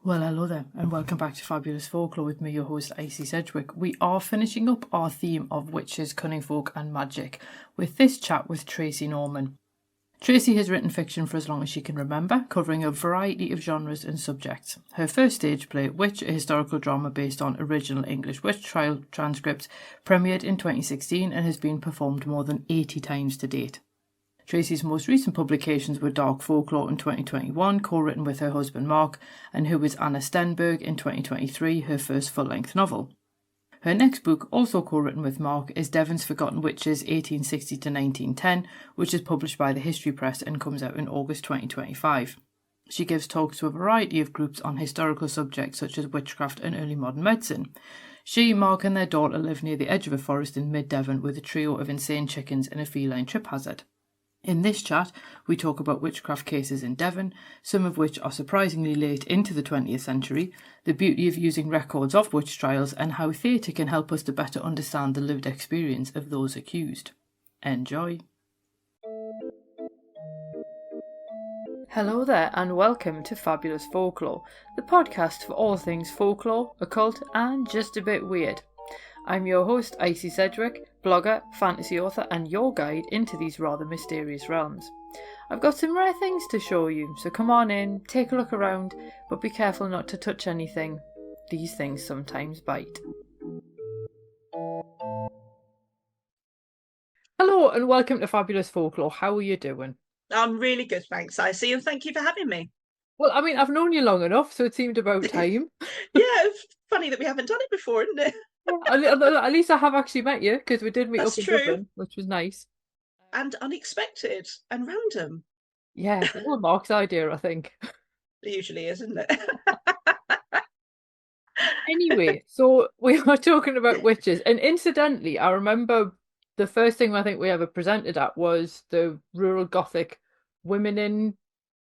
Well, hello there, and welcome back to Fabulous Folklore with me, your host, Icy Sedgwick. We are finishing up our theme of witches, cunning folk, and magic with this chat with Tracey Norman. Tracey has written fiction for as long as she can remember, covering a variety of genres and subjects. Her first stage play, Witch, a historical drama based on original English witch trial transcripts, premiered in 2016 and has been performed more than 80 times to date. Tracey's most recent publications were Dark Folklore in 2021, co-written with her husband Mark, and Who Is Anna Stenberg in 2023, her first full-length novel. Her next book, also co-written with Mark, is Devon's Forgotten Witches 1860 to 1910, which is published by the History Press and comes out in August 2025. She gives talks to a variety of groups on historical subjects such as witchcraft and early modern medicine. She, Mark and their daughter live near the edge of a forest in mid-Devon with a trio of insane chickens and a feline trip hazard. In this chat, we talk about witchcraft cases in Devon, some of which are surprisingly late into the 20th century, the beauty of using records of witch trials, and how theatre can help us to better understand the lived experience of those accused. Enjoy! Hello there, and welcome to Fabulous Folklore, the podcast for all things folklore, occult, and just a bit weird. I'm your host, Icy Sedgwick, blogger, fantasy author, and your guide into these rather mysterious realms. I've got some rare things to show you, so come on in, take a look around, but be careful not to touch anything. These things sometimes bite. Hello, and welcome to Fabulous Folklore. How are you doing? I'm really good, thanks, Icy, and thank you for having me. Well, I mean, I've known you long enough, so it seemed about time. Yeah, it's funny that we haven't done it before, isn't it? At least I have actually met you, because we did meet That's up in true. Dublin, which was nice. And unexpected and random. Yeah, well, Mark's idea, I think. It usually is, isn't it? Anyway, so we were talking about witches, and incidentally, I remember the first thing I think we ever presented at was the rural Gothic women in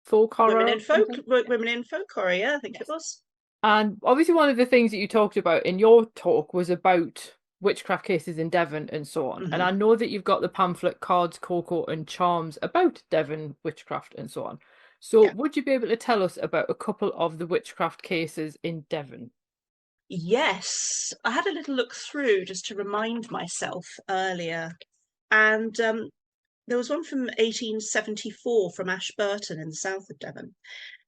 folk horror. Women in folk horror, yeah, I think it was. And obviously one of the things that you talked about in your talk was about witchcraft cases in Devon and so on. And I know that you've got the pamphlet Cards, Cocoa and Charms about Devon witchcraft and so on. So would you be able to tell us about a couple of the witchcraft cases in Devon? Yes, I had a little look through just to remind myself earlier. And there was one from 1874 from Ashburton in the south of Devon.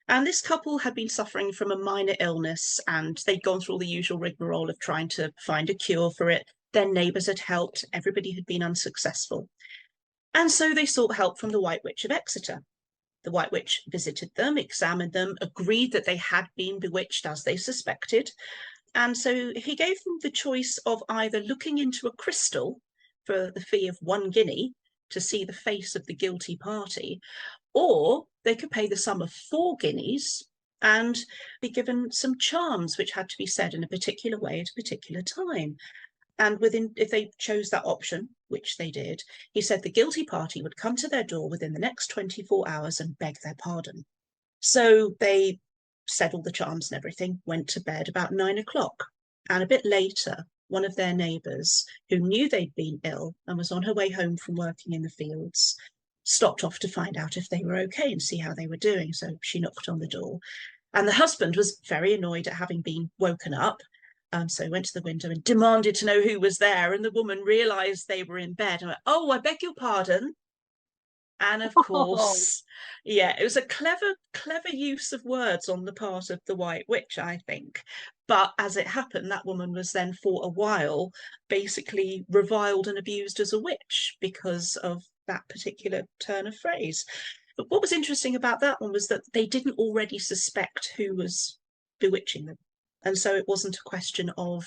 And this couple had been suffering from a minor illness, and they'd gone through all the usual rigmarole of trying to find a cure for it. Their neighbours had helped. Everybody had been unsuccessful. And so they sought help from the White Witch of Exeter. The White Witch visited them, examined them, agreed that they had been bewitched as they suspected. And so he gave them the choice of either looking into a crystal for the fee of 1 guinea to see the face of the guilty party, or they could pay the sum of 4 guineas and be given some charms which had to be said in a particular way at a particular time. And if they chose that option, which they did, he said the guilty party would come to their door within the next 24 hours and beg their pardon. So they said all the charms and everything, went to bed about 9 o'clock. And a bit later, one of their neighbours, who knew they'd been ill and was on her way home from working in the fields, stopped off to find out if they were okay and see how they were doing. So she knocked on the door. And the husband was very annoyed at having been woken up. So he went to the window and demanded to know who was there. And the woman realised they were in bed and went, "Oh, I beg your pardon." And of course, it was a clever use of words on the part of the White Witch, I think. But as it happened, that woman was then for a while basically reviled and abused as a witch because of that particular turn of phrase. But what was interesting about that one was that they didn't already suspect who was bewitching them. And so it wasn't a question of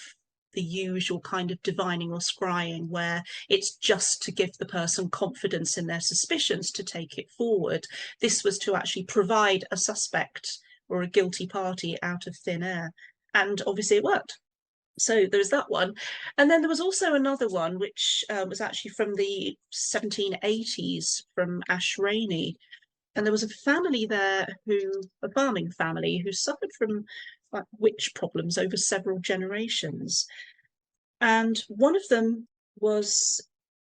the usual kind of divining or scrying where it's just to give the person confidence in their suspicions to take it forward. This was to actually provide a suspect or a guilty party out of thin air. And obviously it worked. So there's that one. And then there was also another one, which was actually from the 1780s from Ashrainey. And there was a family there a farming family, who suffered from witch problems over several generations. And one of them was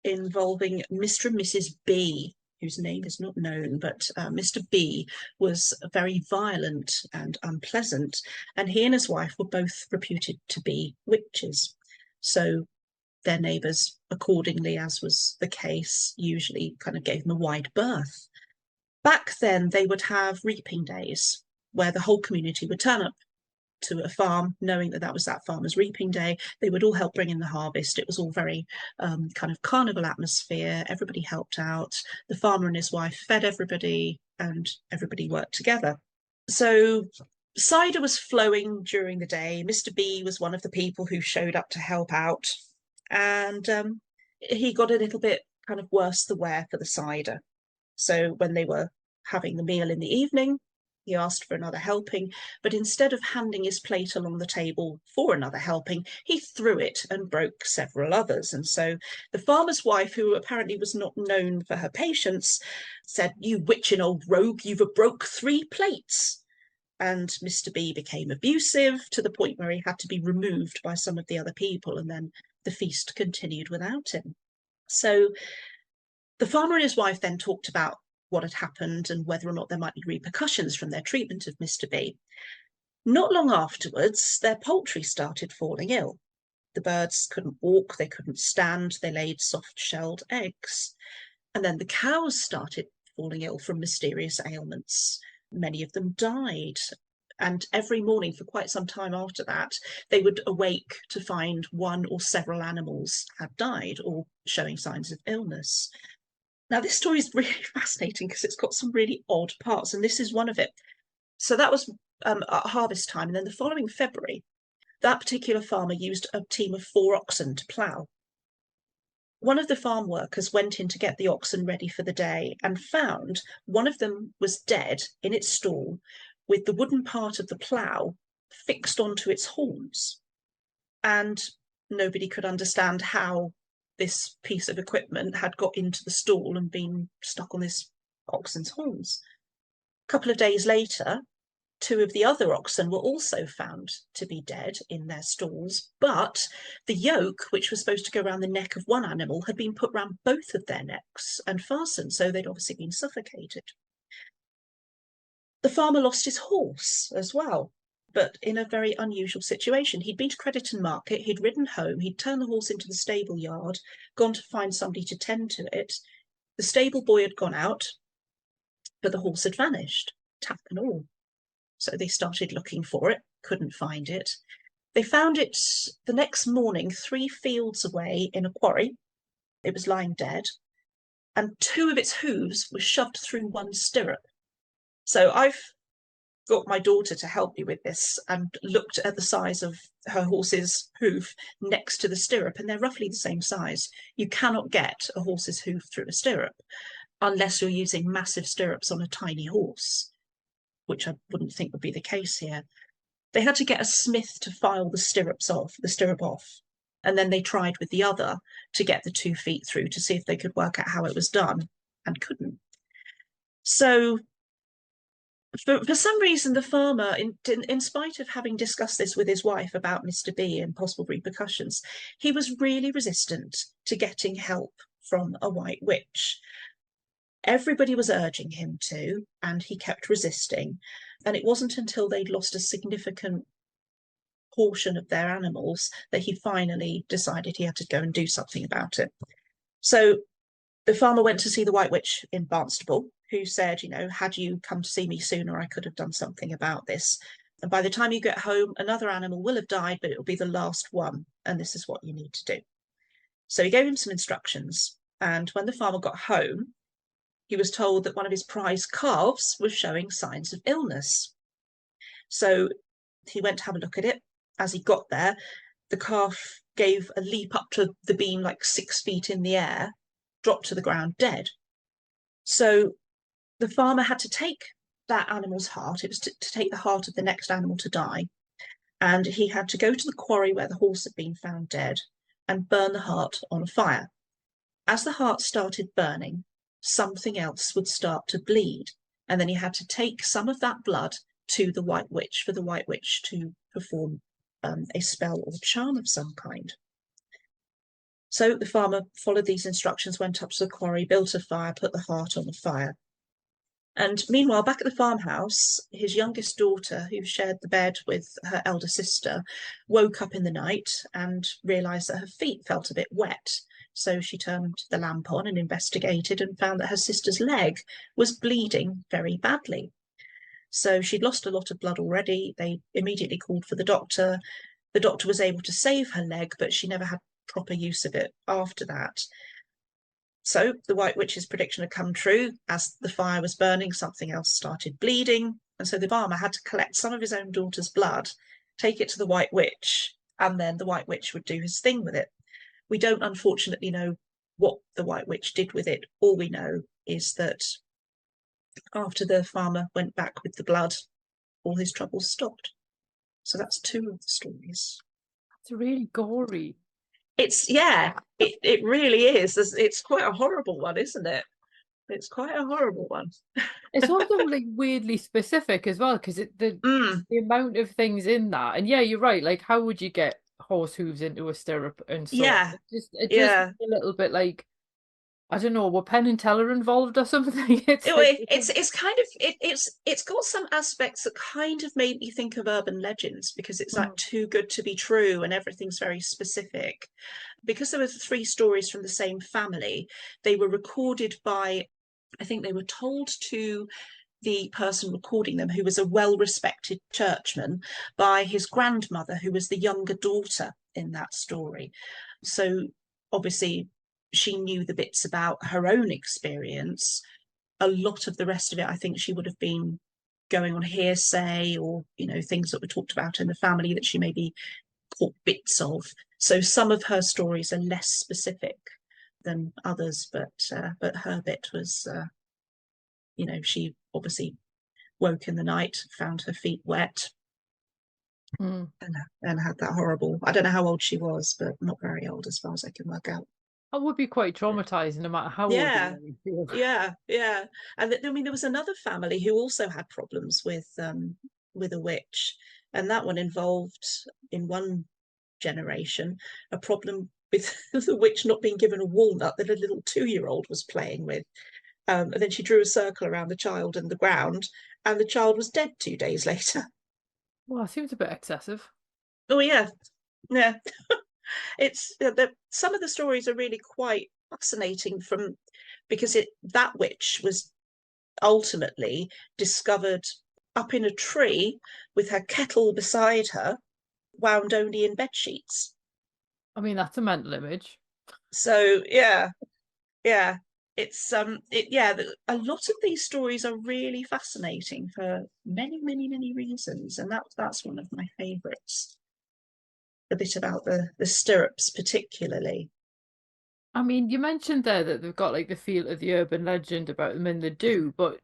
involving Mr. and Mrs. B, whose name is not known, but Mr. B was very violent and unpleasant, and he and his wife were both reputed to be witches. So their neighbours, accordingly, as was the case, usually kind of gave them a wide berth. Back then, they would have reaping days where the whole community would turn up to a farm, knowing that that was that farmer's reaping day. They would all help bring in the harvest. It was all very kind of carnival atmosphere. Everybody helped out. The farmer and his wife fed everybody, and everybody worked together. So cider was flowing during the day. Mr. B was one of the people who showed up to help out, and he got a little bit kind of worse the wear for the cider. So when they were having the meal in the evening, he asked for another helping, but instead of handing his plate along the table for another helping, he threw it and broke several others. And so the farmer's wife, who apparently was not known for her patience, said, "You witching old rogue, you've broke 3 plates." And Mr. B became abusive to the point where he had to be removed by some of the other people, and then the feast continued without him. So the farmer and his wife then talked about what had happened and whether or not there might be repercussions from their treatment of Mr. B. Not long afterwards, their poultry started falling ill. The birds couldn't walk, they couldn't stand, they laid soft-shelled eggs. And then the cows started falling ill from mysterious ailments. Many of them died. And every morning for quite some time after that, they would awake to find one or several animals had died or showing signs of illness. Now, this story is really fascinating because it's got some really odd parts, and this is one of it. So that was at harvest time, and then the following February, that particular farmer used a team of 4 oxen to plough. One of the farm workers went in to get the oxen ready for the day and found one of them was dead in its stall with the wooden part of the plough fixed onto its horns. And nobody could understand how this piece of equipment had got into the stall and been stuck on this oxen's horns. A couple of days later, 2 of the other oxen were also found to be dead in their stalls, but the yoke, which was supposed to go around the neck of one animal, had been put around both of their necks and fastened, so they'd obviously been suffocated. The farmer lost his horse as well, but in a very unusual situation. He'd been to Crediton Market, he'd ridden home, he'd turned the horse into the stable yard, gone to find somebody to tend to it. The stable boy had gone out, but the horse had vanished, tap and all. So they started looking for it, couldn't find it. They found it the next morning 3 fields away in a quarry. It was lying dead, and 2 of its hooves were shoved through one stirrup. So I've got my daughter to help me with this and looked at the size of her horse's hoof next to the stirrup, and they're roughly the same size. You cannot get a horse's hoof through a stirrup unless you're using massive stirrups on a tiny horse, which I wouldn't think would be the case here. They had to get a smith to file the stirrup off, and then they tried with the other to get the 2 feet through to see if they could work out how it was done, and couldn't. So for some reason, the farmer, in spite of having discussed this with his wife about Mr. B and possible repercussions, he was really resistant to getting help from a white witch. Everybody was urging him to, and he kept resisting. And it wasn't until they'd lost a significant portion of their animals that he finally decided he had to go and do something about it. So the farmer went to see the white witch in Barnstaple, who said, had you come to see me sooner, I could have done something about this. And by the time you get home, another animal will have died, but it will be the last one. And this is what you need to do. So he gave him some instructions. And when the farmer got home, he was told that one of his prize calves was showing signs of illness. So he went to have a look at it. As he got there, the calf gave a leap up to the beam like 6 feet in the air, dropped to the ground dead. So the farmer had to take that animal's heart. It was to take the heart of the next animal to die. And he had to go to the quarry where the horse had been found dead and burn the heart on a fire. As the heart started burning, something else would start to bleed. And then he had to take some of that blood to the white witch for the white witch to perform a spell or charm of some kind. So the farmer followed these instructions, went up to the quarry, built a fire, put the heart on the fire. And meanwhile, back at the farmhouse, his youngest daughter, who shared the bed with her elder sister, woke up in the night and realised that her feet felt a bit wet. So she turned the lamp on and investigated and found that her sister's leg was bleeding very badly. So she'd lost a lot of blood already. They immediately called for the doctor. The doctor was able to save her leg, but she never had proper use of it after that. So the White Witch's prediction had come true. As the fire was burning, something else started bleeding. And so the farmer had to collect some of his own daughter's blood, take it to the White Witch, and then the White Witch would do his thing with it. We don't unfortunately know what the White Witch did with it. All we know is that after the farmer went back with the blood, all his troubles stopped. So that's two of the stories. It's really gory. It really is. It's quite a horrible one, isn't it? It's quite a horrible one. It's also like weirdly specific as well, because the amount of things in that, and yeah, you're right. Like, how would you get horse hooves into a stirrup and so Yeah, it just a little bit like, I don't know, were Penn and Teller involved or something? It's got some aspects that kind of made me think of urban legends, because it's like too good to be true and everything's very specific. Because there were 3 stories from the same family, they were recorded by, I think they were told to the person recording them, who was a well-respected churchman, by his grandmother, who was the younger daughter in that story. So obviously she knew the bits about her own experience. A lot of the rest of it, I think she would have been going on hearsay, or, you know, things that were talked about in the family that she maybe caught bits of. So some of her stories are less specific than others, but her bit was, you know, she obviously woke in the night, found her feet wet, and had that horrible. I don't know how old she was, but not very old as far as I can work out. That would be quite traumatizing, no matter how Yeah, old you are. yeah. And I mean, there was another family who also had problems with a witch, and that one involved, in one generation, a problem with the witch not being given a walnut that a little 2-year-old was playing with. And then she drew a circle around the child and the ground, and the child was dead 2 days later. Well, it seems a bit excessive. Oh yeah. It's some of the stories are really quite fascinating, because that witch was ultimately discovered up in a tree with her kettle beside her, wound only in bed sheets. I mean, that's a mental image. So yeah, it's a lot of these stories are really fascinating for many reasons, and that's one of my favorites. The bit about the stirrups particularly. I mean, you mentioned there that they've got like the feel of the urban legend about them, and they do, but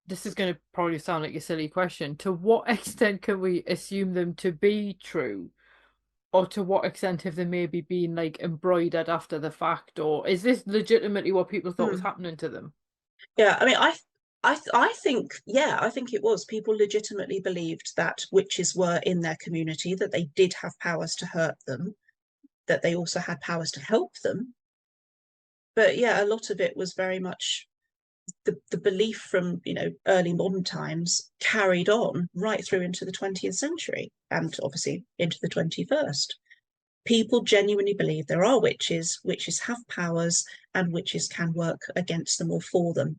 this is going to probably sound like a silly question. To what extent can we assume them to be true? Or to what extent have they maybe been like embroidered after the fact? Or is this legitimately what people thought was happening to them? Yeah, I mean, I think, I think it was. People legitimately believed that witches were in their community, that they did have powers to hurt them, that they also had powers to help them. But yeah, a lot of it was very much the belief from, you know, early modern times, carried on right through into the 20th century, and obviously into the 21st. People genuinely believe there are witches have powers, and witches can work against them or for them,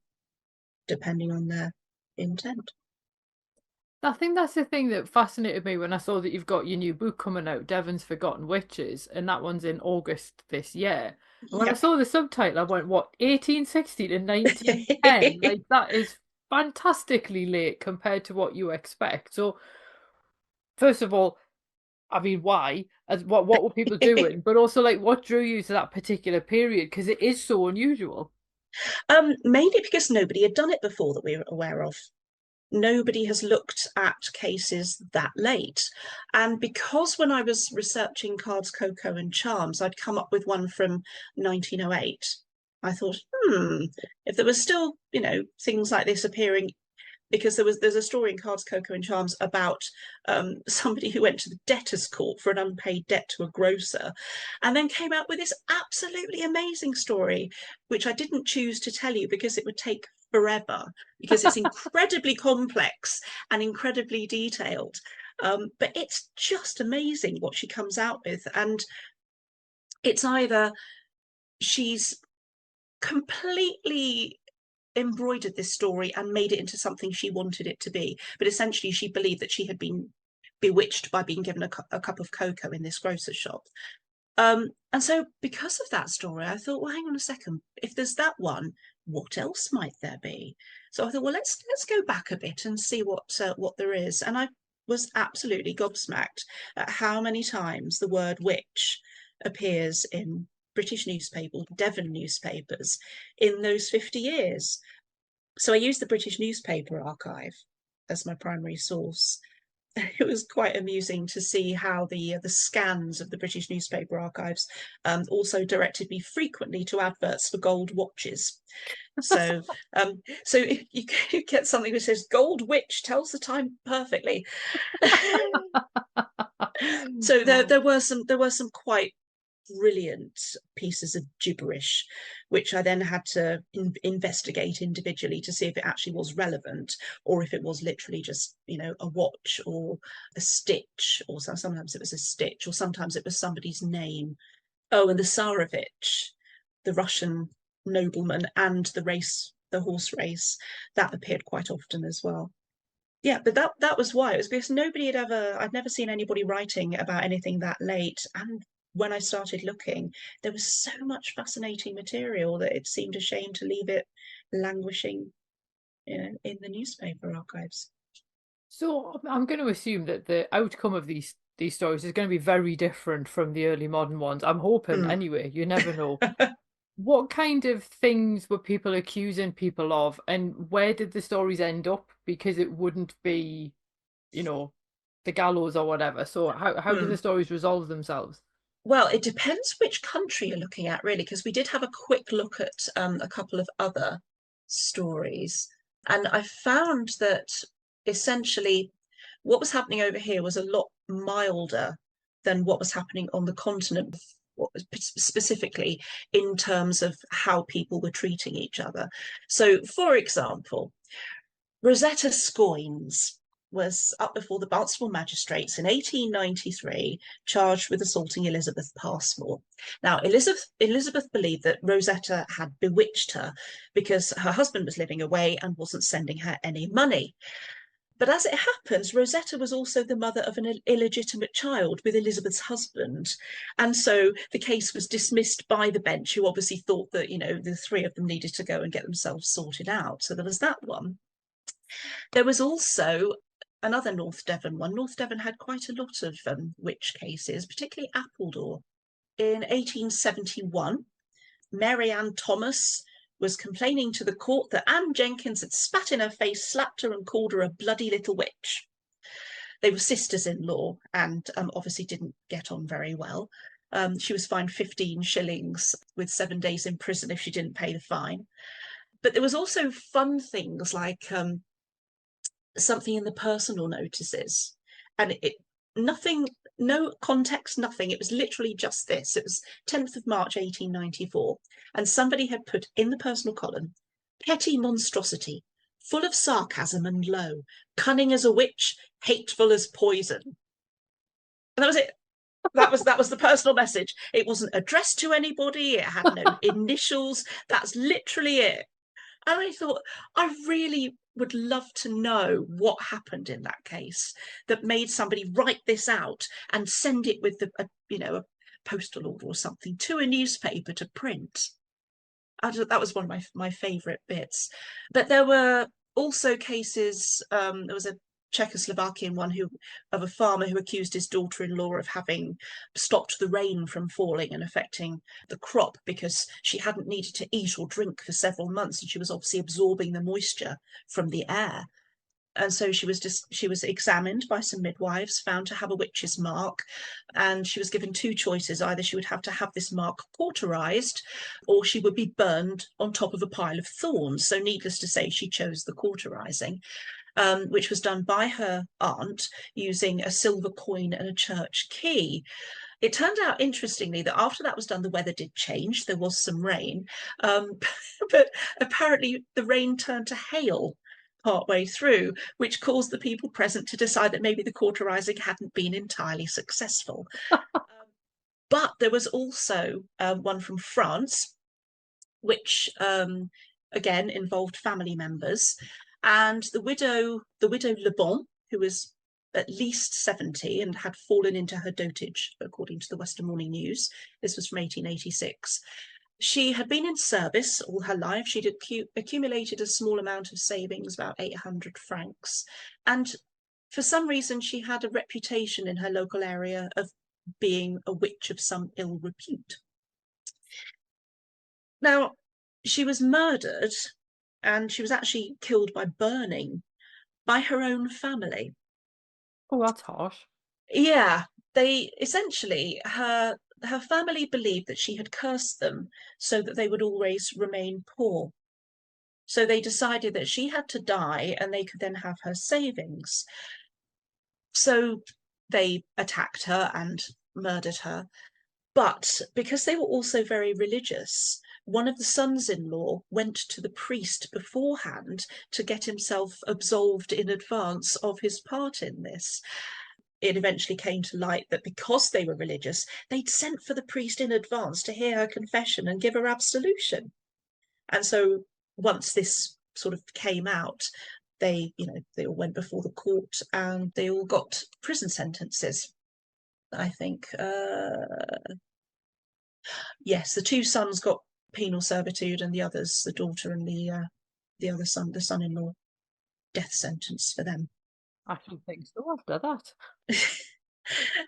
depending on their intent. I think that's the thing that fascinated me when I saw that you've got your new book coming out, Devon's Forgotten Witches, and that one's in August this year. And when I saw the subtitle, I went, what, 1860 to 1910? Like, that is fantastically late compared to what you expect. So, first of all, I mean, why? As what were people doing? But also, like, what drew you to that particular period? Because it is so unusual. Mainly because nobody had done it before that we were aware of. Nobody has looked at cases that late. And because when I was researching cards, cocoa and charms, I'd come up with one from 1908, I thought, if there was still, you know, things like this appearing because there's a story in Cards, Cocoa and Charms about somebody who went to the debtor's court for an unpaid debt to a grocer, and then came out with this absolutely amazing story, which I didn't choose to tell you because it would take forever, because it's incredibly complex and incredibly detailed. But it's just amazing what she comes out with. And it's either she's completely embroidered this story and made it into something she wanted it to be, but essentially she believed that she had been bewitched by being given a cup of cocoa in this grocer's shop. And so because of that story, I thought, well, hang on a second, if there's that one, what else might there be? So I thought, well, let's go back a bit and see what there is. And I was absolutely gobsmacked at how many times the word witch appears in British newspapers, Devon newspapers, in those 50 years. So I used the British Newspaper Archive as my primary source. It was quite amusing to see how the scans of the British Newspaper Archives also directed me frequently to adverts for gold watches. So if you get something that says "Gold Witch tells the time perfectly," so there were some quite brilliant pieces of gibberish, which I then had to investigate individually to see if it actually was relevant, or if it was literally just, a watch or a stitch, or sometimes it was a stitch, or sometimes it was somebody's name. Oh, and the Tsarevich, the Russian nobleman, and the horse race, that appeared quite often as well. Yeah, but that was why. It was because I'd never seen anybody writing about anything that late. And when I started looking, there was so much fascinating material that it seemed a shame to leave it languishing, in the newspaper archives. So I'm going to assume that the outcome of these stories is going to be very different from the early modern ones. I'm hoping anyway, you never know. What kind of things were people accusing people of, and where did the stories end up? Because it wouldn't be, the gallows or whatever. So how do the stories resolve themselves? Well, it depends which country you're looking at, really, because we did have a quick look at a couple of other stories. And I found that essentially what was happening over here was a lot milder than what was happening on the continent, specifically in terms of how people were treating each other. So, for example, Rosetta Scoynes was up before the Barnstable magistrates in 1893, charged with assaulting Elizabeth Passmore. Now, Elizabeth believed that Rosetta had bewitched her because her husband was living away and wasn't sending her any money. But as it happens, Rosetta was also the mother of an illegitimate child with Elizabeth's husband. And so the case was dismissed by the bench, who obviously thought that, the three of them needed to go and get themselves sorted out. So there was that one. There was also another North Devon one. North Devon had quite a lot of witch cases, particularly Appledore. In 1871, Mary Ann Thomas was complaining to the court that Anne Jenkins had spat in her face, slapped her and called her a bloody little witch. They were sisters-in-law and obviously didn't get on very well. She was fined 15 shillings with 7 days in prison if she didn't pay the fine. But there was also fun things like something in the personal notices, and no context, nothing. It was literally just this. It was 10th of March 1894, and somebody had put in the personal column, "Petty monstrosity, full of sarcasm and low, cunning as a witch, hateful as poison." And that was it. That was the personal message. It wasn't addressed to anybody. It had no initials. That's literally it. And I thought, I really would love to know what happened in that case that made somebody write this out and send it with a postal order or something to a newspaper to print. That was one of my favourite bits. But there were also cases, there was a Czechoslovakian one of a farmer who accused his daughter-in-law of having stopped the rain from falling and affecting the crop because she hadn't needed to eat or drink for several months, and she was obviously absorbing the moisture from the air. And so she was examined by some midwives, found to have a witch's mark, and she was given two choices. Either she would have to have this mark cauterized, or she would be burned on top of a pile of thorns. So needless to say, she chose the cauterizing. which was done by her aunt using a silver coin and a church key. It turned out, interestingly, that after that was done, the weather did change. There was some rain, but apparently the rain turned to hail partway through, which caused the people present to decide that maybe the cauterizing hadn't been entirely successful. But there was also one from France, which again involved family members, and the widow Le Bon, who was at least 70 and had fallen into her dotage, according to the Western Morning News. This was from 1886. She had been in service all her life. She'd accumulated a small amount of savings, about 800 francs. And for some reason, she had a reputation in her local area of being a witch of some ill repute. Now, she was murdered, and she was actually killed by burning by her own family. Oh, that's harsh. Yeah, they essentially, her family believed that she had cursed them so that they would always remain poor. So they decided that she had to die and they could then have her savings. So they attacked her and murdered her. But because they were also very religious, one of the sons-in-law went to the priest beforehand to get himself absolved in advance of his part in this. It eventually came to light that because they were religious, they'd sent for the priest in advance to hear her confession and give her absolution. And so once this sort of came out, they all went before the court and they all got prison sentences. I think, yes, the two sons got penal servitude, and the others, the daughter and the other son, the son-in-law, death sentence for them. I should think so after that.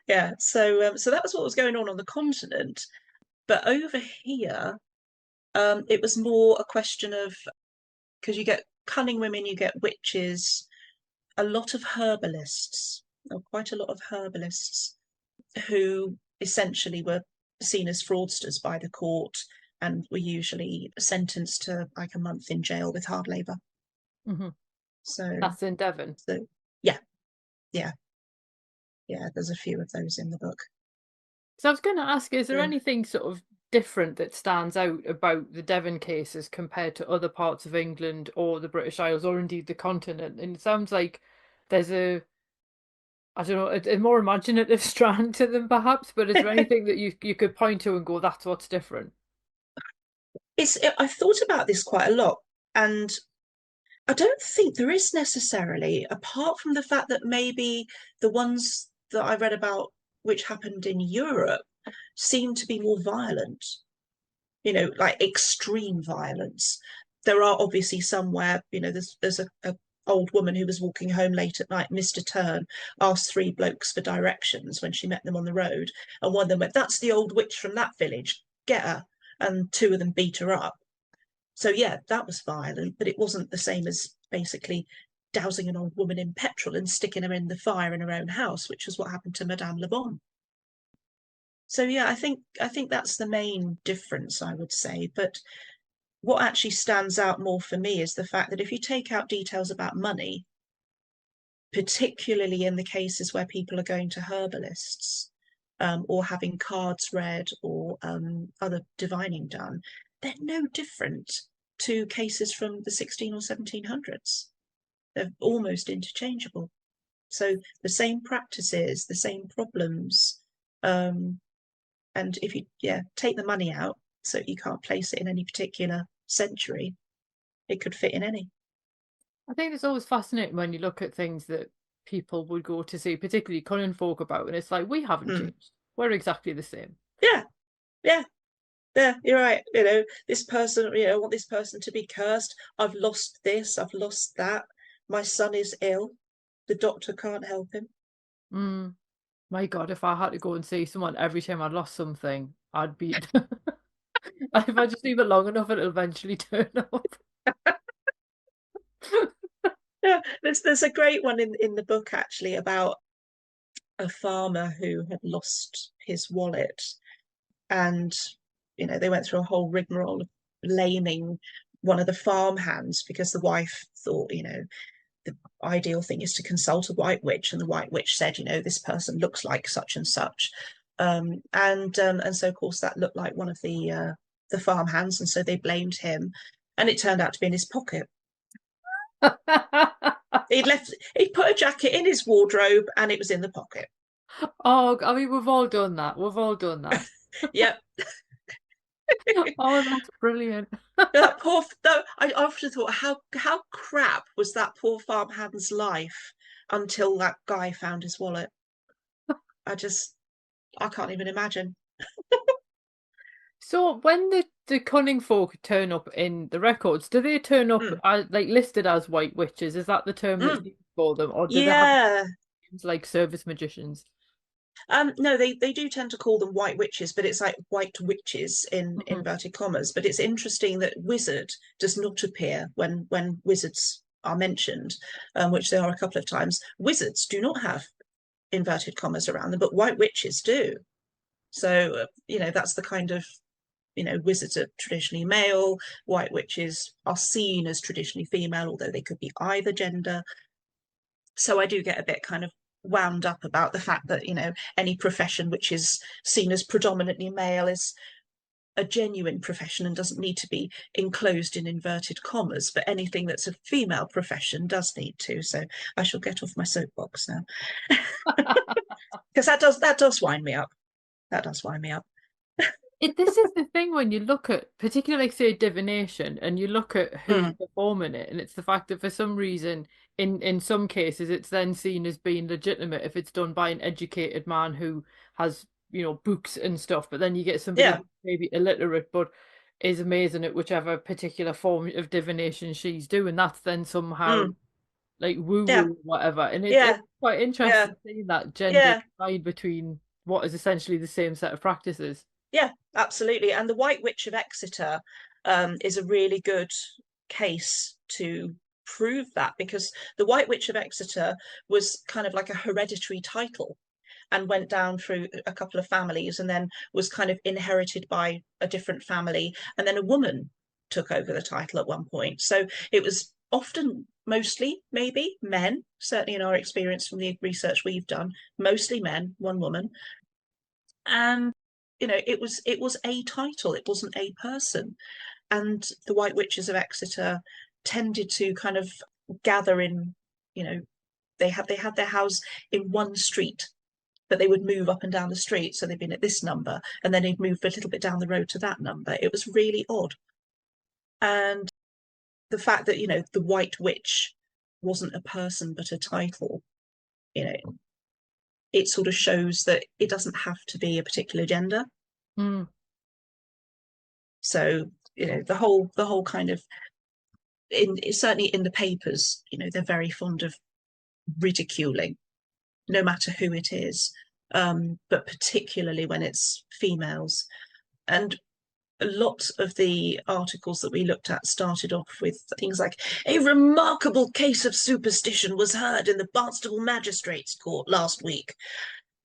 Yeah, so that was what was going on the continent. But over here, it was more a question of, because you get cunning women, you get witches, a lot of herbalists, or quite a lot of herbalists, who essentially were seen as fraudsters by the court and were usually sentenced to like a month in jail with hard labour. Mm-hmm. So that's in Devon. So yeah, there's a few of those in the book. So I was going to ask, is there anything sort of different that stands out about the Devon cases compared to other parts of England or the British Isles or indeed the continent? And it sounds like there's a more imaginative strand to them perhaps, but is there anything that you could point to and go, that's what's different? I've thought about this quite a lot, and I don't think there is necessarily, apart from the fact that maybe the ones that I read about which happened in Europe seem to be more violent, like extreme violence. There are obviously some where, there's a old woman who was walking home late at night, missed a turn, asked three blokes for directions when she met them on the road, and one of them went, "That's the old witch from that village, get her," and two of them beat her up. So yeah, that was violent, but it wasn't the same as basically dousing an old woman in petrol and sticking her in the fire in her own house, which was what happened to Madame Le Bon. So yeah, I think that's the main difference, I would say. But what actually stands out more for me is the fact that if you take out details about money, particularly in the cases where people are going to herbalists, or having cards read, or other divining done, they're no different to cases from the 16 or 1700s. They're almost interchangeable. So the same practices, the same problems. And if you take the money out, so you can't place it in any particular century, it could fit in any. I think it's always fascinating when you look at things that people would go to see, particularly cunning folk about, and it's like, we haven't changed. We're exactly the same. Yeah, you're right. This person, I want this person to be cursed. I've lost this, I've lost that. My son is ill. The doctor can't help him. My God, if I had to go and see someone every time I lost something, I'd be. If I just leave it long enough, it'll eventually turn up. Yeah, there's a great one in the book actually about a farmer who had lost his wallet, and they went through a whole rigmarole of blaming one of the farm hands because the wife thought the ideal thing is to consult a white witch, and the white witch said, this person looks like such and such. And so of course that looked like one of the farmhands, and so they blamed him, and it turned out to be in his pocket. He'd put a jacket in his wardrobe, and it was in the pocket. Oh, I mean, we've all done that. We've all done that. Yep. Oh, that's brilliant. That poor. Though I often thought, how crap was that poor farmhand's life until that guy found his wallet. I can't even imagine. So when the cunning folk turn up in the records, do they turn up as, like, listed as white witches? Is that the term that's used for them, or do they have names like service magicians? No, they do tend to call them white witches, but it's like white witches in inverted commas. But it's interesting that wizard does not appear when wizards are mentioned, which they are a couple of times. Wizards do not have inverted commas around them, but white witches do. So that's the kind of, wizards are traditionally male, white witches are seen as traditionally female, although they could be either gender. So I do get a bit kind of wound up about the fact that any profession which is seen as predominantly male is a genuine profession and doesn't need to be enclosed in inverted commas, but anything that's a female profession does need to. So I shall get off my soapbox now, because that does wind me up. That does wind me up. This is the thing when you look at, particularly, like, say, divination, and you look at who's performing it, and it's the fact that for some reason, in some cases, it's then seen as being legitimate if it's done by an educated man who has, books and stuff. But then you get somebody who's maybe illiterate but is amazing at whichever particular form of divination she's doing. That's then somehow like woo-woo, whatever. And it's quite interesting seeing that gender divide between what is essentially the same set of practices. Yeah, absolutely. And the White Witch of Exeter is a really good case to prove that, because the White Witch of Exeter was kind of like a hereditary title and went down through a couple of families, and then was kind of inherited by a different family, and then a woman took over the title at one point. So it was often, mostly, maybe men, certainly in our experience from the research we've done, mostly men, one woman. And it was a title, it wasn't a person. And the White Witches of Exeter tended to kind of gather in, they had their house in one street, but they would move up and down the street. So they'd been at this number, and then they'd move a little bit down the road to that number. It was really odd. And the fact that, the White Witch wasn't a person but a title, it sort of shows that it doesn't have to be a particular gender. So the whole kind of, certainly in the papers, they're very fond of ridiculing, no matter who it is, but particularly when it's females. And a lot of the articles that we looked at started off with things like, a remarkable case of superstition was heard in the Barnstable Magistrates Court last week.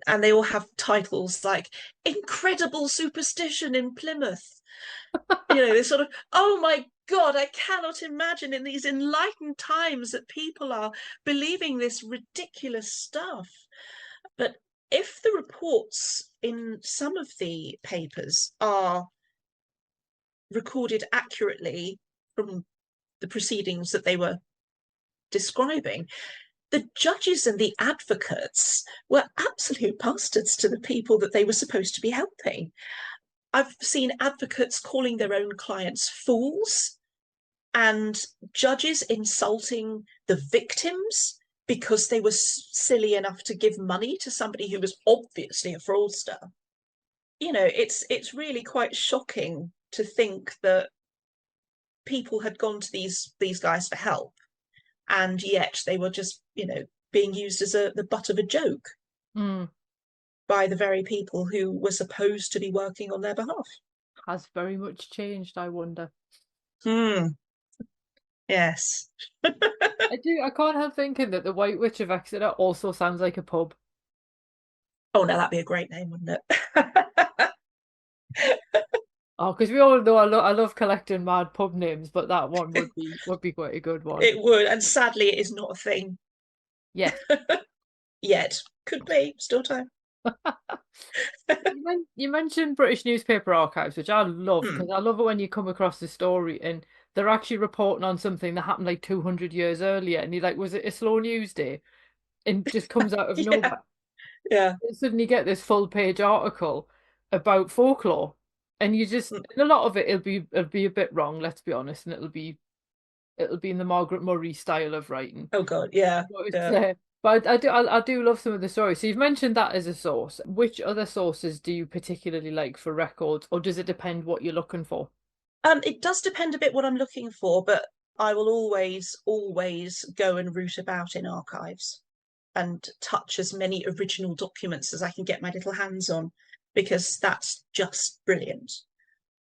And they all have titles like incredible superstition in Plymouth. They sort of, oh my God, I cannot imagine in these enlightened times that people are believing this ridiculous stuff. But if the reports in some of the papers are recorded accurately from the proceedings that they were describing, the judges and the advocates were absolute bastards to the people that they were supposed to be helping. I've seen advocates calling their own clients fools, and judges insulting the victims because they were silly enough to give money to somebody who was obviously a fraudster. It's really quite shocking to think that people had gone to these guys for help, and yet they were just, being used as the butt of a joke by the very people who were supposed to be working on their behalf. Has very much changed, I wonder. Yes. I can't help thinking that the White Witch of Exeter also sounds like a pub. Oh no, that'd be a great name, wouldn't it? Oh, because we all know I love collecting mad pub names, but that one would be quite a good one. It would, and sadly, it is not a thing Yes. yet. Could be, still time. You mentioned British newspaper archives, which I love Hmm. because I love it when you come across a story and they're actually reporting on something that happened like 200 years earlier, and you're like, was it a slow news day? And just comes out of Yeah, nowhere. yeah. And suddenly get this full page article about folklore, and you just Mm. and a lot of it it'll be a bit wrong, let's be honest, and it'll be in the Margaret Murray style of writing. Oh God, yeah, But yeah. I do love some of the stories. So you've mentioned that as a source. Which other sources do you particularly like for records, or does it depend what you're looking for? It does depend a bit what I'm looking for, but I will always go and root about in archives and touch as many original documents as I can get my little hands on, because that's just brilliant.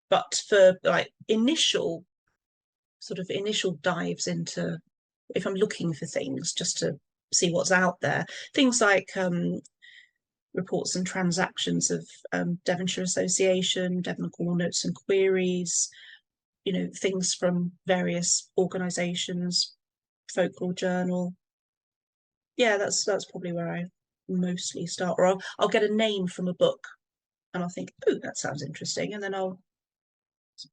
But for like initial dives into, if I'm looking for things just to see what's out there, things like reports and transactions of Devonshire Association, Devon Call Notes and Queries, things from various organisations, Folklore Journal. Yeah, that's probably where I mostly start. Or I'll get a name from a book and I'll think, oh, that sounds interesting, and then I'll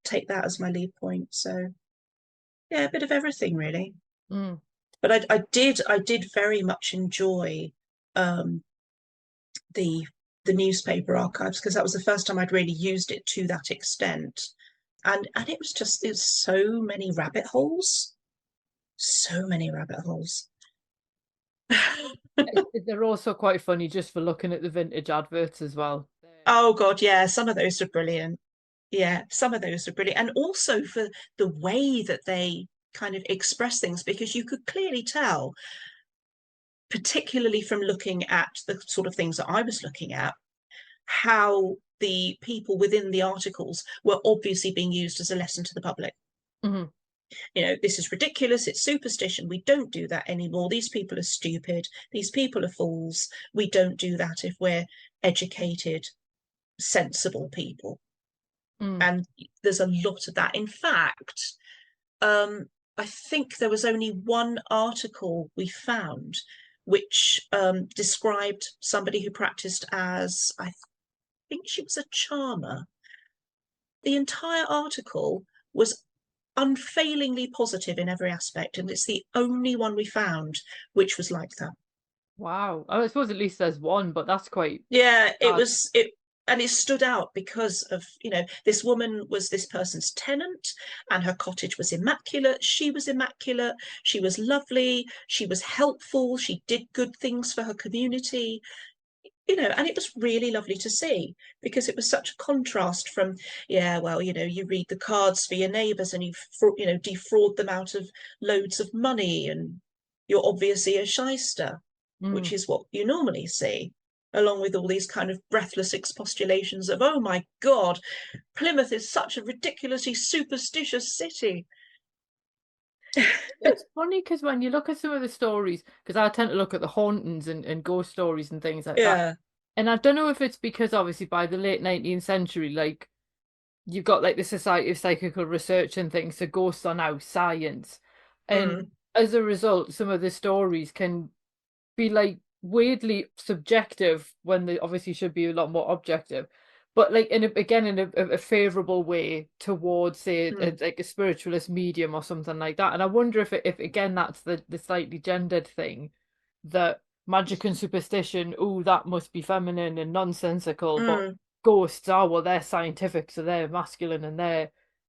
take that as my lead point. So yeah, a bit of everything really. Mm. But I did very much enjoy um, the the newspaper archives, because that was the first time I'd really used it to that extent, and it was so many rabbit holes, so many rabbit holes. They're also quite funny just for looking at the vintage adverts as well. Oh God, yeah, some of those are brilliant. Yeah, some of those are brilliant, and also for the way that they kind of express things, because you could clearly tell, particularly from looking at the sort of things that I was looking at, how the people within the articles were obviously being used as a lesson to the public. Hmm. This is ridiculous, it's superstition, we don't do that anymore, these people are stupid, these people are fools, we don't do that if we're educated, sensible people. Mm. And there's a lot of that. In fact, I think there was only one article we found which described somebody who practiced as, I think she was a charmer. The entire article was unfailingly positive in every aspect, and it's the only one we found which was like that. Wow. I suppose at least there's one, but that's quite Yeah, it bad. was it and it stood out because of, this woman was this person's tenant, and her cottage was immaculate, she was immaculate, she was lovely, she was helpful, she did good things for her community, and it was really lovely to see, because it was such a contrast from, yeah, well, you read the cards for your neighbours and you defraud them out of loads of money, and you're obviously a shyster, which Mm. is what you normally see, along with all these kind of breathless expostulations of, oh my God, Plymouth is such a ridiculously superstitious city. It's funny because when you look at some of the stories, because I tend to look at the hauntings and ghost stories and things like that. Yeah. And I don't know if it's because obviously by the late 19th century, like you've got like the Society of Psychical Research and things, so ghosts are now science. And Mm, as a result, some of the stories can be like weirdly subjective when they obviously should be a lot more objective. But like again in a favorable way towards say mm, like a spiritualist medium or something like that. And I wonder if again that's the slightly gendered thing that magic and superstition, oh, that must be feminine and nonsensical, but mm. ghosts are, well, they're scientific, so they're masculine and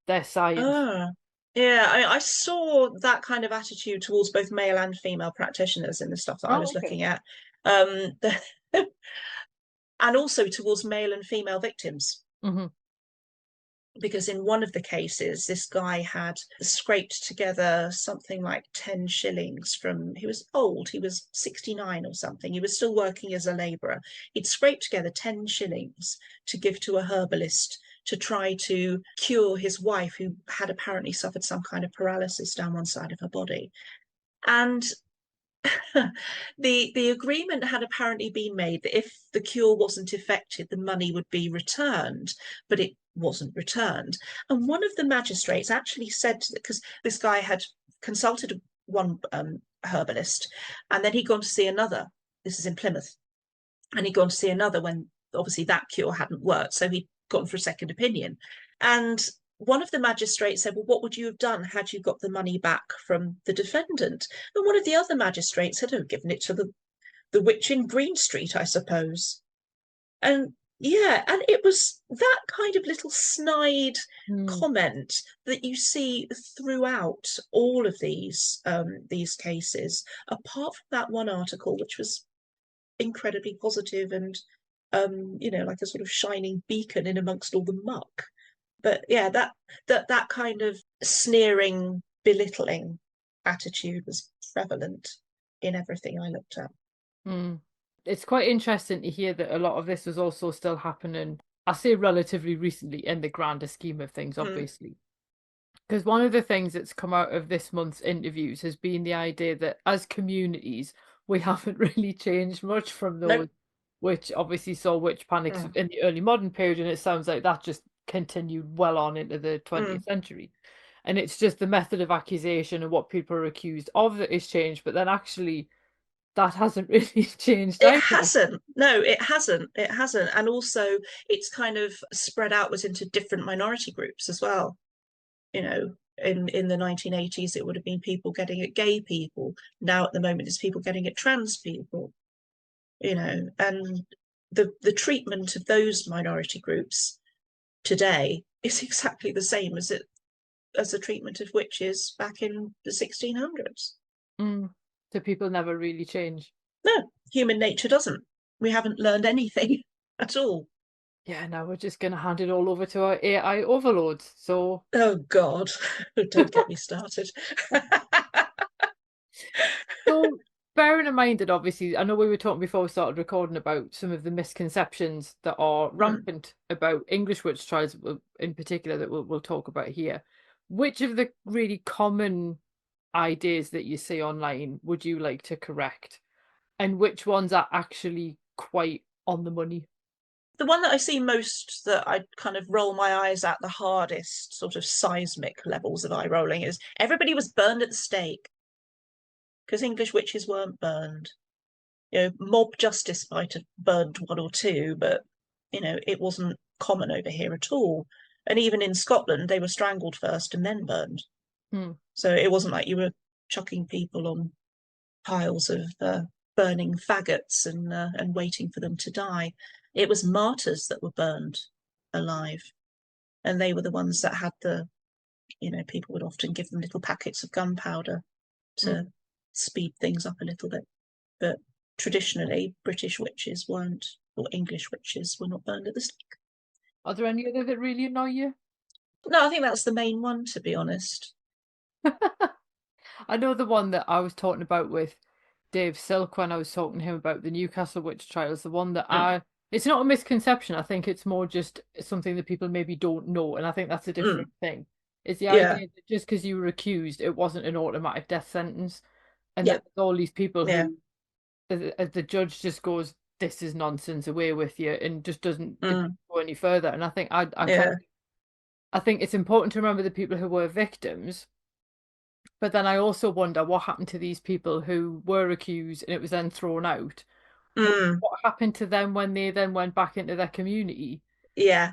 they're science. Ah, yeah, I saw that kind of attitude towards both male and female practitioners in the stuff that I Oh, was okay. looking at. Um, and also towards male and female victims. Hmm. Because in one of the cases, this guy had scraped together something like 10 shillings from, he was old, he was 69 or something, he was still working as a labourer. He'd scraped together 10 shillings to give to a herbalist to try to cure his wife, who had apparently suffered some kind of paralysis down one side of her body. And the agreement had apparently been made that if the cure wasn't effected, the money would be returned, but it wasn't returned. And one of the magistrates actually said, because this guy had consulted one herbalist, and then he'd gone to see another. This is in Plymouth. And he'd gone to see another when obviously that cure hadn't worked. So he'd gone for a second opinion. And one of the magistrates said, well, what would you have done had you got the money back from the defendant? And one of the other magistrates said, oh, given it to the witch in Green Street, I suppose. And yeah, and it was that kind of little snide comment that you see throughout all of these cases, apart from that one article, which was incredibly positive and like a sort of shining beacon in amongst all the muck. But yeah, that kind of sneering, belittling attitude was prevalent in everything I looked at. It's quite interesting to hear that a lot of this was also still happening, I say relatively recently, in the grander scheme of things, obviously. Because one of the things that's come out of this month's interviews has been the idea that as communities, we haven't really changed much from those, which obviously saw witch panics in the early modern period, and it sounds like that just continued well on into the 20th century. And it's just the method of accusation and what people are accused of that is changed, but then actually that hasn't really changed either. It hasn't. No, it hasn't. It hasn't. And also it's kind of spread outwards into different minority groups as well. In the 1980s, it would have been people getting at gay people. Now at the moment, it's people getting at trans people. And the treatment of those minority groups today is exactly the same as the treatment of witches back in the 1600s. So people never really change. No, human nature doesn't. We haven't learned anything at all. Yeah, now we're just going to hand it all over to our AI overlords. So, oh God, don't get me started. So, bearing in mind that obviously, I know we were talking before we started recording about some of the misconceptions that are rampant about English witch trials, in particular, that we'll talk about here. Which of the really common ideas that you see online would you like to correct, and which ones are actually quite on the money? The one that I see most, that I kind of roll my eyes at the hardest, sort of seismic levels of eye rolling, is everybody was burned at the stake. Because English witches weren't burned. Mob justice might have burned one or two, but it wasn't common over here at all. And even in Scotland, they were strangled first and then burned. So it wasn't like you were chucking people on piles of burning faggots and waiting for them to die. It was martyrs that were burned alive, and they were the ones that had people would often give them little packets of gunpowder to speed things up a little bit. But traditionally, British witches weren't, or English witches were not burned at the stake. Are there any other that really annoy you? No, I think that's the main one, to be honest. I know the one that I was talking about with Dave Silk when I was talking to him about the Newcastle witch trials, the one that it's not a misconception. I think it's more just something that people maybe don't know. And I think that's a different thing. It's the idea that just because you were accused, it wasn't an automatic death sentence. And that all these people who, the judge just goes, this is nonsense, away with you, and just doesn't go any further. And I think I think it's important to remember the people who were victims. But then I also wonder what happened to these people who were accused and it was then thrown out. What happened to them when they then went back into their community? Yeah.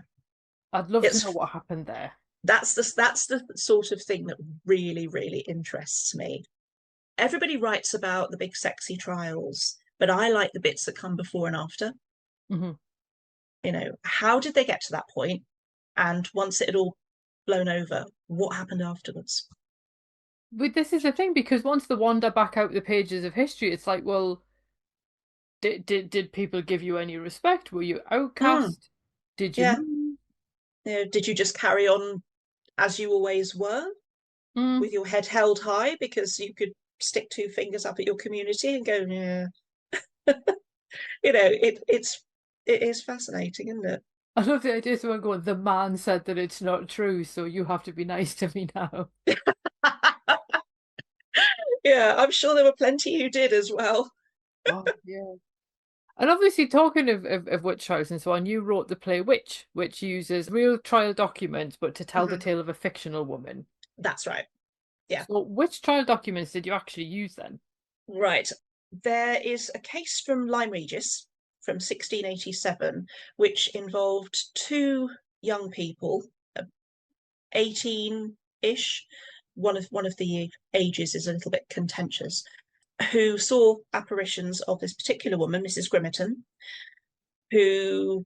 I'd love to know what happened there. That's the sort of thing that really, really interests me. Everybody writes about the big sexy trials, but I like the bits that come before and after. How did they get to that point? And once it had all blown over, what happened afterwards? But this is the thing, because once they wander back out the pages of history, it's like, well, did people give you any respect? Were you outcast? Did you did you just carry on as you always were, with your head held high because you could stick two fingers up at your community and go, yeah. It is fascinating, isn't it? I love the idea of someone going, the man said that it's not true, so you have to be nice to me now. Yeah, I'm sure there were plenty who did as well. Oh, yeah. And obviously, talking of witch trials and so on, you wrote the play Witch, which uses real trial documents, but to tell the Hmm. tale of a fictional woman. That's right. Yeah. So, which trial documents did you actually use then? Right. There is a case from Lyme Regis from 1687, which involved two young people, 18-ish. One of the ages is a little bit contentious, who saw apparitions of this particular woman, Mrs. Grimerton, who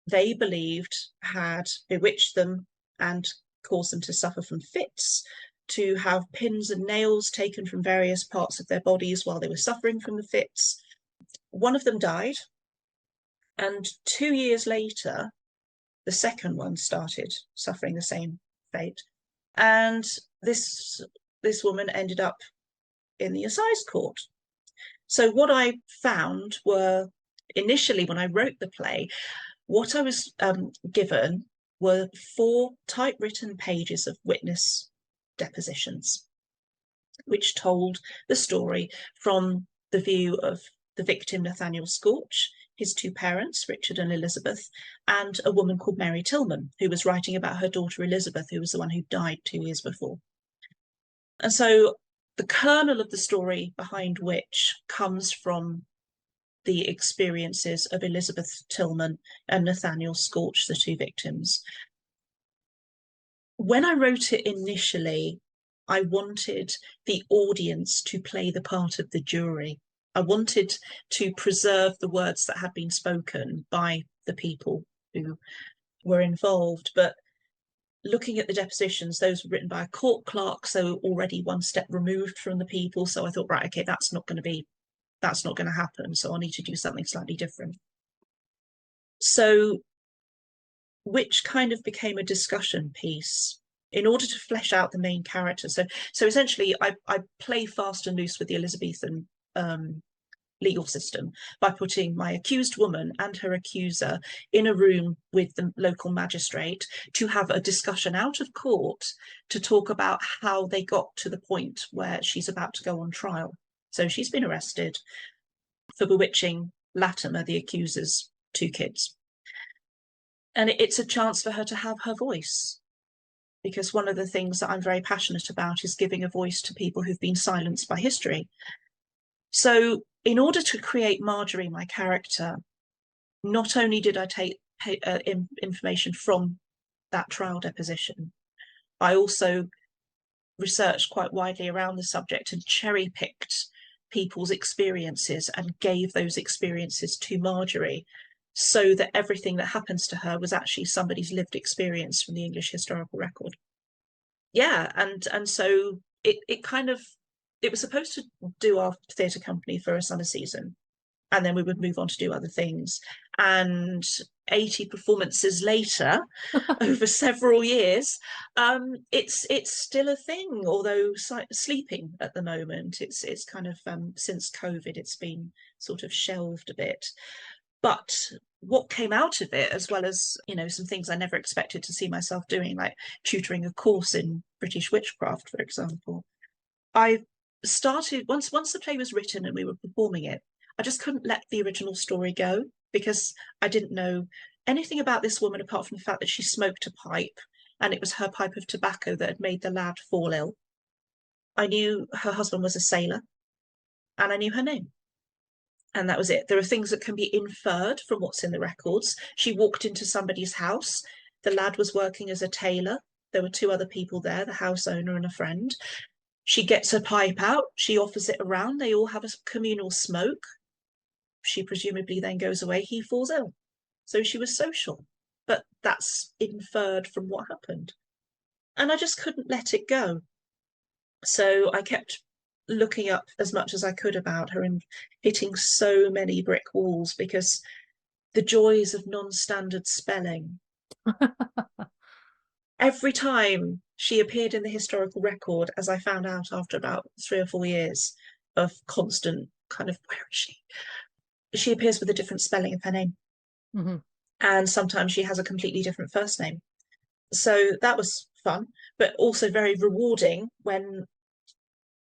they believed had bewitched them and caused them to suffer from fits, to have pins and nails taken from various parts of their bodies while they were suffering from the fits. One of them died, and 2 years later, the second one started suffering the same fate. And this this woman ended up in the assize court. So what I found were, initially when I wrote the play, what I was given were 4 typewritten pages of witness depositions, which told the story from the view of the victim, Nathaniel Scorch, his 2 parents, Richard and Elizabeth, and a woman called Mary Tillman, who was writing about her daughter Elizabeth, who was the one who died 2 years before. And so the kernel of the story behind Witch comes from the experiences of Elizabeth Tillman and Nathaniel Scorch, the 2 victims. When I wrote it initially, I wanted the audience to play the part of the jury. I wanted to preserve the words that had been spoken by the people who were involved. But looking at the depositions, those were written by a court clerk, so already one step removed from the people. So I thought, right, okay, that's not going to happen. So I need to do something slightly different. So which kind of became a discussion piece in order to flesh out the main character. So essentially, I play fast and loose with the Elizabethan legal system by putting my accused woman and her accuser in a room with the local magistrate to have a discussion out of court to talk about how they got to the point where she's about to go on trial. So she's been arrested for bewitching Latimer, the accuser's 2 kids. And it's a chance for her to have her voice, because one of the things that I'm very passionate about is giving a voice to people who've been silenced by history. So in order to create Marjorie, my character, not only did I take information from that trial deposition, I also researched quite widely around the subject and cherry-picked people's experiences and gave those experiences to Marjorie, so that everything that happens to her was actually somebody's lived experience from the English historical record. Yeah, and so it kind of, it was supposed to do our theatre company for a summer season, and then we would move on to do other things. And 80 performances later, over several years, it's still a thing. Although sleeping at the moment, it's kind of since COVID, it's been sort of shelved a bit. But what came out of it, as well as, some things I never expected to see myself doing, like tutoring a course in British witchcraft, for example. I started, once the play was written and we were performing it, I just couldn't let the original story go, because I didn't know anything about this woman apart from the fact that she smoked a pipe, and it was her pipe of tobacco that had made the lad fall ill. I knew her husband was a sailor, and I knew her name. And that was it. There are things that can be inferred from what's in the records. She walked into somebody's house. The lad was working as a tailor. There were 2 other people there, the house owner and a friend. She gets her pipe out. She offers it around. They all have a communal smoke. She presumably then goes away. He falls ill. So she was social. But that's inferred from what happened. And I just couldn't let it go. So I kept looking up as much as I could about her and hitting so many brick walls, because the joys of non-standard spelling. Every time she appeared in the historical record, as I found out after about 3 or 4 years of constant kind of, where is she appears with a different spelling of her name. Mm-hmm. And sometimes she has a completely different first name. So that was fun, but also very rewarding when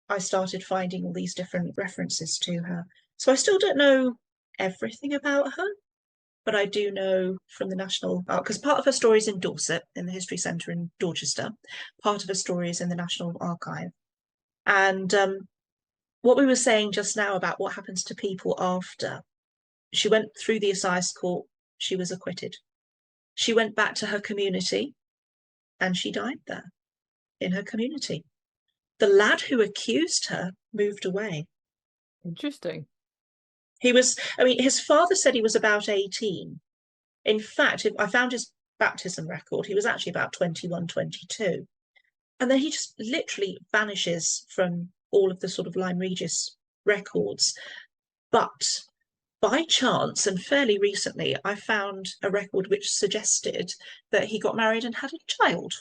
I started finding all these different references to her. So I still don't know everything about her, but I do know from the National, because part of her story is in Dorset, in the History Centre in Dorchester. Part of her story is in the National Archive. And what we were saying just now about what happens to people after, she went through the assize court, she was acquitted. She went back to her community and she died there in her community. The lad who accused her moved away. Interesting. His father said he was about 18. In fact, I found his baptism record, he was actually about 21, 22. And then he just literally vanishes from all of the sort of Lyme Regis records. But by chance, and fairly recently, I found a record which suggested that he got married and had a child.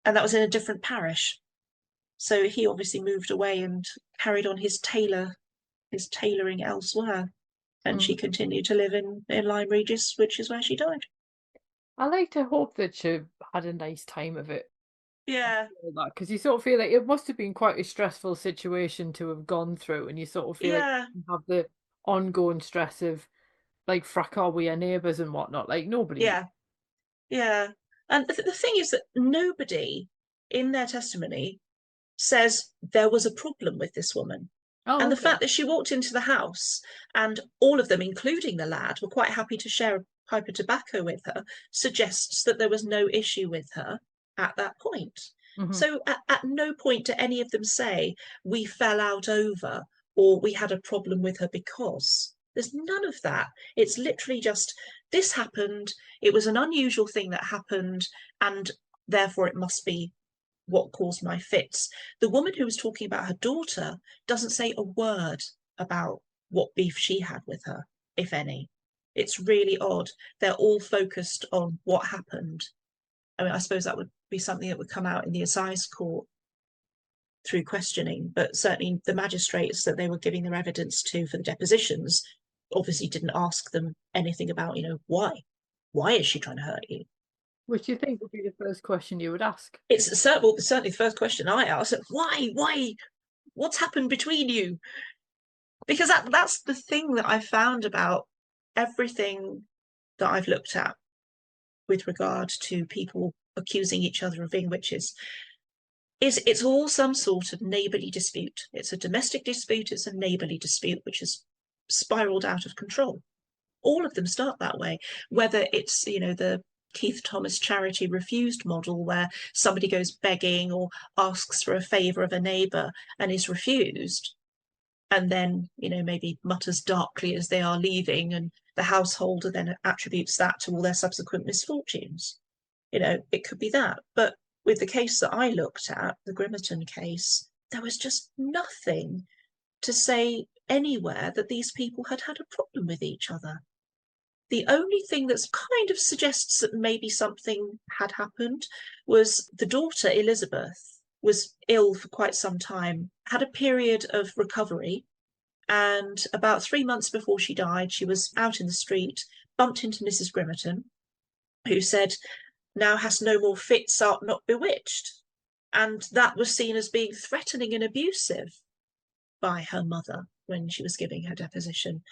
And that was in a different parish. So he obviously moved away and carried on his tailoring elsewhere. And she continued to live in Lyme Regis, which is where she died. I like to hope that she had a nice time of it. Yeah. Because you sort of feel like it must have been quite a stressful situation to have gone through, and you sort of feel like you have the ongoing stress of like fracas with your neighbours and whatnot. Like nobody. Yeah. Yeah. And the thing is that nobody in their testimony says there was a problem with this woman. Oh, and the okay. fact that she walked into the house and all of them, including the lad, were quite happy to share a pipe of tobacco with her suggests that there was no issue with her at that point. So at no point do any of them say we fell out over or we had a problem with her because. There's none of that. It's literally just this happened. It was an unusual thing that happened, and therefore it must be what caused my fits. The woman who was talking about her daughter doesn't say a word about what beef she had with her, if any. It's really odd. They're all focused on what happened. I mean, I suppose that would be something that would come out in the assize court through questioning, but certainly the magistrates that they were giving their evidence to for the depositions obviously didn't ask them anything about, why? Why is she trying to hurt you? Which you think would be the first question you would ask? It's certainly the first question I asked. Why? What's happened between you? Because that's the thing that I found about everything that I've looked at with regard to people accusing each other of being witches. It's all some sort of neighbourly dispute. It's a domestic dispute, it's a neighbourly dispute, which has spiralled out of control. All of them start that way, whether it's, the Keith Thomas charity refused model where somebody goes begging or asks for a favour of a neighbour and is refused, and then, maybe mutters darkly as they are leaving, and the householder then attributes that to all their subsequent misfortunes. It could be that. But with the case that I looked at, the Grimerton case, there was just nothing to say anywhere that these people had had a problem with each other. The only thing that kind of suggests that maybe something had happened was the daughter, Elizabeth, was ill for quite some time, had a period of recovery, and about 3 months before she died, she was out in the street, bumped into Mrs. Grimerton, who said, "Now hast no more fits, art not bewitched." And that was seen as being threatening and abusive by her mother when she was giving her deposition.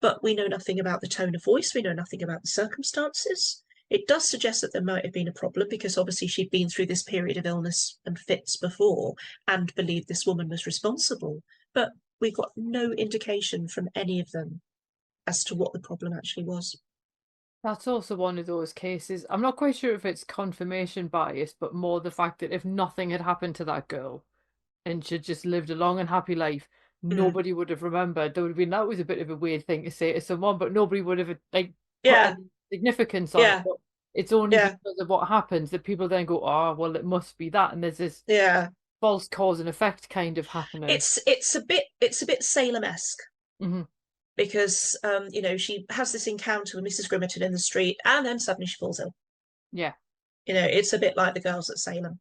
But we know nothing about the tone of voice, we know nothing about the circumstances. It does suggest that there might have been a problem because obviously she'd been through this period of illness and fits before and believed this woman was responsible. But we got no indication from any of them as to what the problem actually was. That's also one of those cases. I'm not quite sure if it's confirmation bias, but more the fact that if nothing had happened to that girl and she'd just lived a long and happy life, nobody would have remembered. There would have been, that was a bit of a weird thing to say to someone, but nobody would have put any significance on it. But it's only because of what happens that people then go, "Oh, well, it must be that," and there's this false cause and effect kind of happening. It's a bit Salem-esque. Because she has this encounter with Mrs. Grimerton in the street and then suddenly she falls ill. Yeah. It's a bit like the girls at Salem.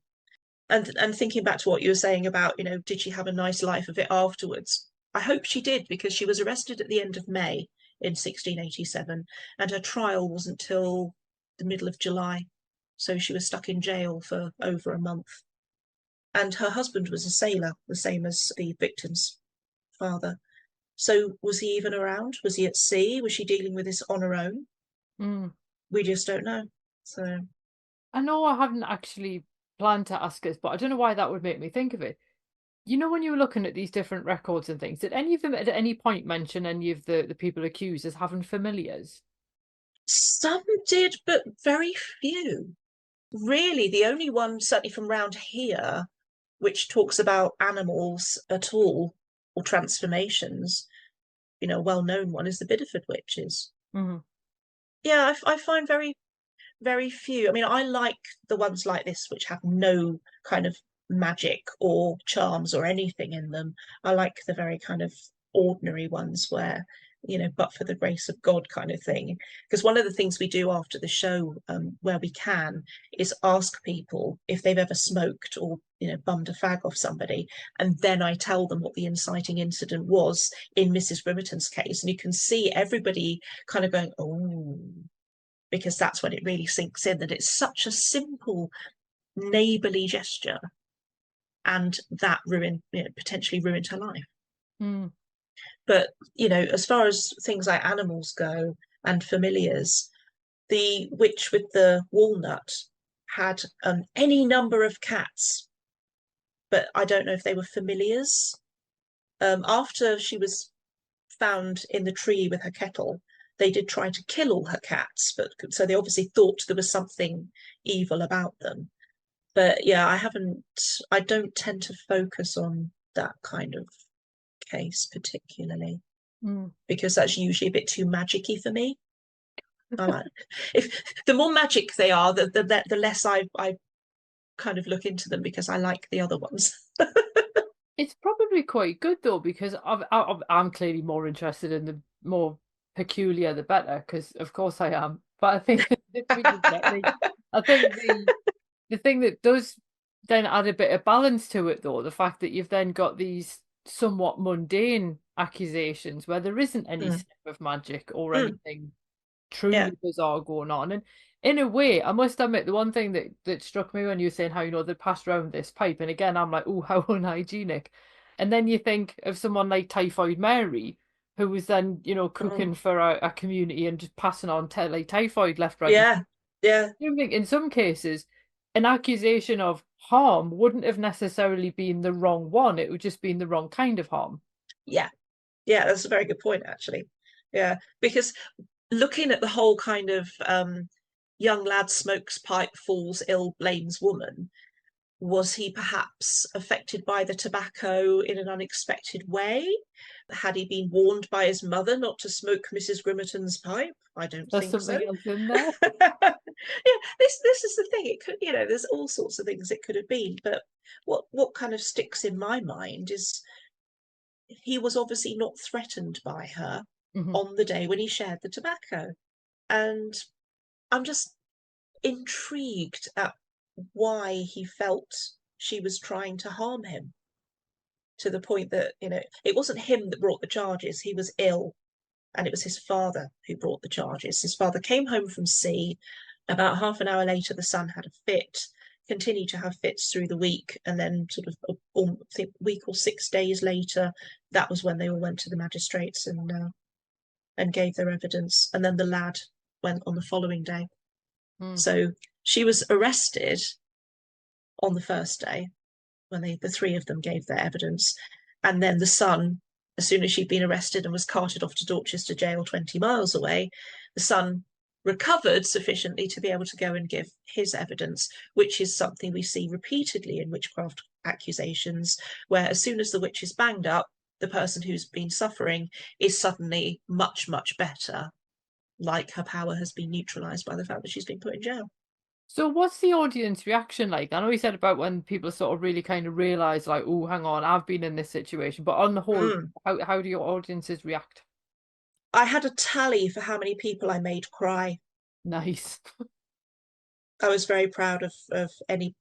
And thinking back to what you were saying about, did she have a nice life of it afterwards? I hope she did, because she was arrested at the end of May in 1687 and her trial wasn't till the middle of July. So she was stuck in jail for over a month. And her husband was a sailor, the same as the victim's father. So was he even around? Was he at sea? Was she dealing with this on her own? We just don't know. So I know I haven't actually planned to ask this, but I don't know why that would make me think of it. You know, when you were looking at these different records and things, did any of them at any point mention any of the people accused as having familiars? some did, but very few. Really, the only one, certainly from round here, which talks about animals at all or transformations, a well-known one is the Bideford witches. Yeah, I find very, very few. I mean, I like the ones like this which have no kind of magic or charms or anything in them. I like the very kind of ordinary ones where, but for the grace of God kind of thing. Because one of the things we do after the show, where we can, is ask people if they've ever smoked or, bummed a fag off somebody. And then I tell them what the inciting incident was in Mrs. Grimmerton's case. And you can see everybody kind of going, oh, because that's when it really sinks in that it's such a simple neighbourly gesture, and that potentially ruined her life. But as far as things like animals go and familiars, the witch with the walnut had any number of cats, but I don't know if they were familiars. After she was found in the tree with her kettle, they did try to kill all her cats, but so they obviously thought there was something evil about them. But yeah, I don't tend to focus on that kind of case particularly, because that's usually a bit too magicy for me. I like, if the more magic they are, the less I kind of look into them, because I like the other ones. It's probably quite good though, because I'm clearly more interested in the more peculiar the better, because of course I am. But I think I think the thing that does then add a bit of balance to it though, the fact that you've then got these somewhat mundane accusations where there isn't any sniff of magic or anything truly bizarre going on. And in a way, I must admit, the one thing that struck me when you were saying how, they passed around this pipe, and again, I'm like, oh, how unhygienic. And then you think of someone like Typhoid Mary, who was then, cooking for a community and just passing on like typhoid left, right. Yeah, yeah. I think in some cases, an accusation of harm wouldn't have necessarily been the wrong one. It would just been the wrong kind of harm. Yeah, yeah, that's a very good point, actually. Yeah, because looking at the whole kind of young lad smokes pipe, falls ill, blames woman, was he perhaps affected by the tobacco in an unexpected way? Had he been warned by his mother not to smoke Mrs. Grimmerton's pipe? I don't There's think something so. else in there. Yeah, this is the thing. It could, there's all sorts of things it could have been. But what kind of sticks in my mind is he was obviously not threatened by her on the day when he shared the tobacco. And I'm just intrigued at why he felt she was trying to harm him, to the point that, it wasn't him that brought the charges. He was ill, and it was his father who brought the charges. His father came home from sea. About half an hour later, the son had a fit, continued to have fits through the week, and then sort of I think a week or 6 days later, that was when they all went to the magistrates and gave their evidence. And then the lad went on the following day. So she was arrested on the first day when the three of them gave their evidence. And then the son, as soon as she'd been arrested and was carted off to Dorchester jail 20 miles away, the son recovered sufficiently to be able to go and give his evidence, which is something we see repeatedly in witchcraft accusations, where as soon as the witch is banged up, the person who's been suffering is suddenly much, much better, like her power has been neutralized by the fact that she's been put in jail. So what's the audience reaction like? I know you said about when people sort of really kind of realize like, oh, hang on, I've been in this situation. But on the whole, how do your audiences react? I had a tally for how many people I made cry. Nice. I was very proud of any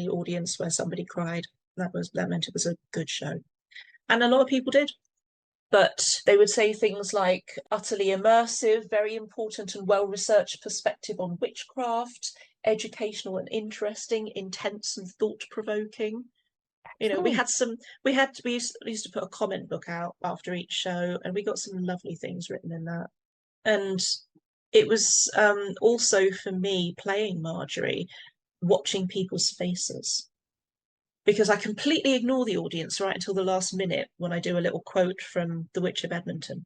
audience where somebody cried. That meant it was a good show. And a lot of people did. But they would say things like utterly immersive, very important and well-researched perspective on witchcraft, educational and interesting, intense and thought-provoking. You know, we Excellent. had some, we used to put a comment book out after each show, and we got some lovely things written in that. And it was also for me playing Marjorie, watching people's faces, because I completely ignore the audience right until the last minute when I do a little quote from The Witch of Edmonton.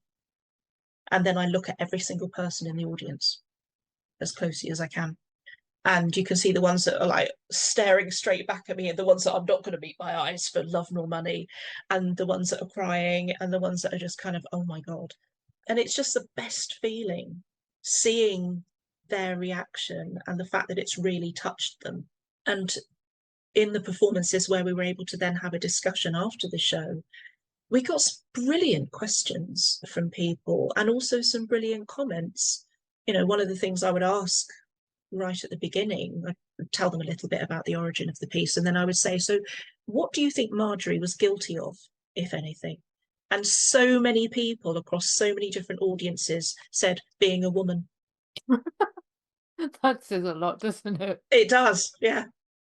And then I look at every single person in the audience as closely as I can. And you can see the ones that are like staring straight back at me, and the ones that I'm not going to meet my eyes for love nor money, and the ones that are crying, and the ones that are just kind of, oh my God. And it's just the best feeling seeing their reaction and the fact that it's really touched them. And in the performances where we were able to then have a discussion after the show, we got some brilliant questions from people and also some brilliant comments. You know, one of the things I would ask right at the beginning, I'd tell them a little bit about the origin of the piece, and then I would say, so what do you think Marjorie was guilty of, if anything? And so many people across so many different audiences said being a woman. That says a lot, doesn't it? It does, yeah,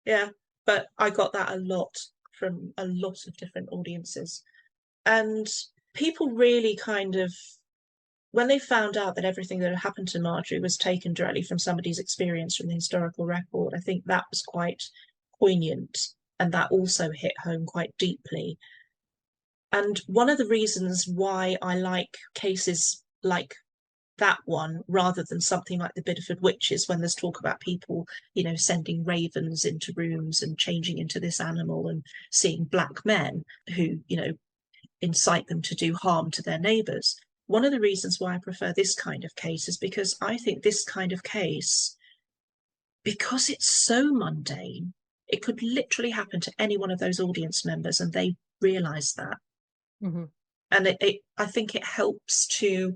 yeah. But I got that a lot from a lot of different audiences. And people really kind of, when they found out that everything that had happened to Marjorie was taken directly from somebody's experience from the historical record, I think that was quite poignant, and that also hit home quite deeply. And one of the reasons why I like cases like that one rather than something like the Bideford Witches, when there's talk about people, you know, sending ravens into rooms and changing into this animal and seeing black men who, you know, incite them to do harm to their neighbours. One of the reasons why I prefer this kind of case is because I think this kind of case, because it's so mundane, it could literally happen to any one of those audience members, and they realise that. Mm-hmm. And I think it helps to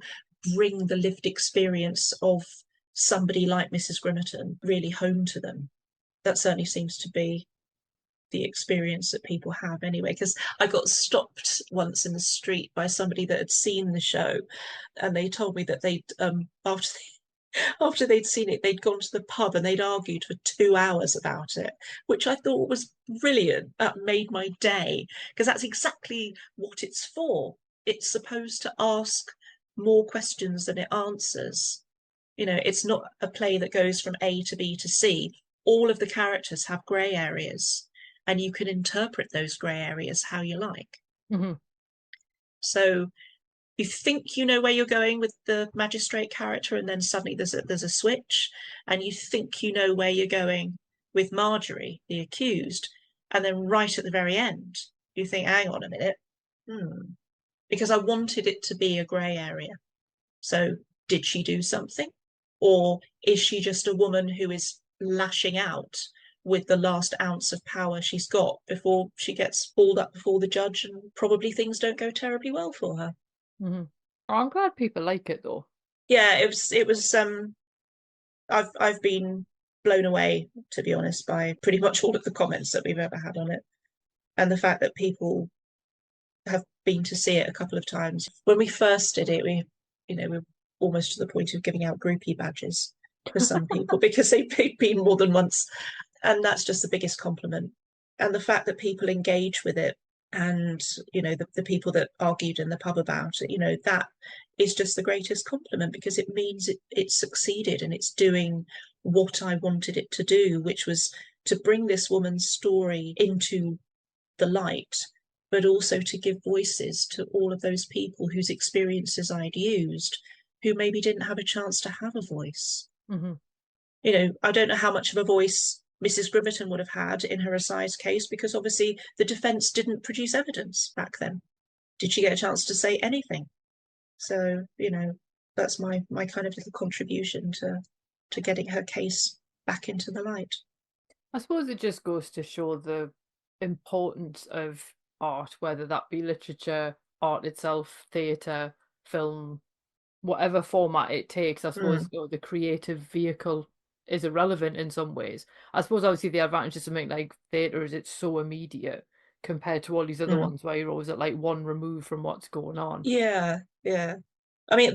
bring the lived experience of somebody like Mrs. Grimmerton really home to them. That certainly seems to be the experience that people have anyway, because I got stopped once in the street by somebody that had seen the show, and they told me that they'd after they'd seen it, they'd gone to the pub and they'd argued for 2 hours about it, which I thought was brilliant. That made my day, because that's exactly what it's for. It's supposed to ask more questions than it answers. You know, it's not a play that goes from A to B to C. All of the characters have grey areas, and you can interpret those grey areas how you like. Mm-hmm. So you think you know where you're going with the magistrate character, and then suddenly there's a switch, and you think you know where you're going with Marjorie, the accused, and then right at the very end, you think, hang on a minute, because I wanted it to be a grey area. So did she do something? Or is she just a woman who is lashing out with the last ounce of power she's got before she gets hauled up before the judge, and probably things don't go terribly well for her? Mm-hmm. Oh, I'm glad people like it though. Yeah, it was I've been blown away, to be honest, by pretty much all of the comments that we've ever had on it. And the fact that people have been to see it a couple of times. When we first did it, we're almost to the point of giving out groupie badges for some people because they've been more than once. And that's just the biggest compliment. And the fact that people engage with it, and the people that argued in the pub about it, that is just the greatest compliment, because it means it succeeded, and it's doing what I wanted it to do, which was to bring this woman's story into the light, but also to give voices to all of those people whose experiences I'd used, who maybe didn't have a chance to have a voice. Mm-hmm. I don't know how much of a voice Mrs. Grimmerton would have had in her assize case, because obviously the defence didn't produce evidence back then. Did she get a chance to say anything? So, that's my kind of little contribution to getting her case back into the light. I suppose it just goes to show the importance of art, whether that be literature, art itself, theatre, film, whatever format it takes. I suppose the creative vehicle is irrelevant in some ways. I suppose obviously the advantage of something like theatre is it's so immediate compared to all these other ones where you're always at like one remove from what's going on. Yeah. I mean,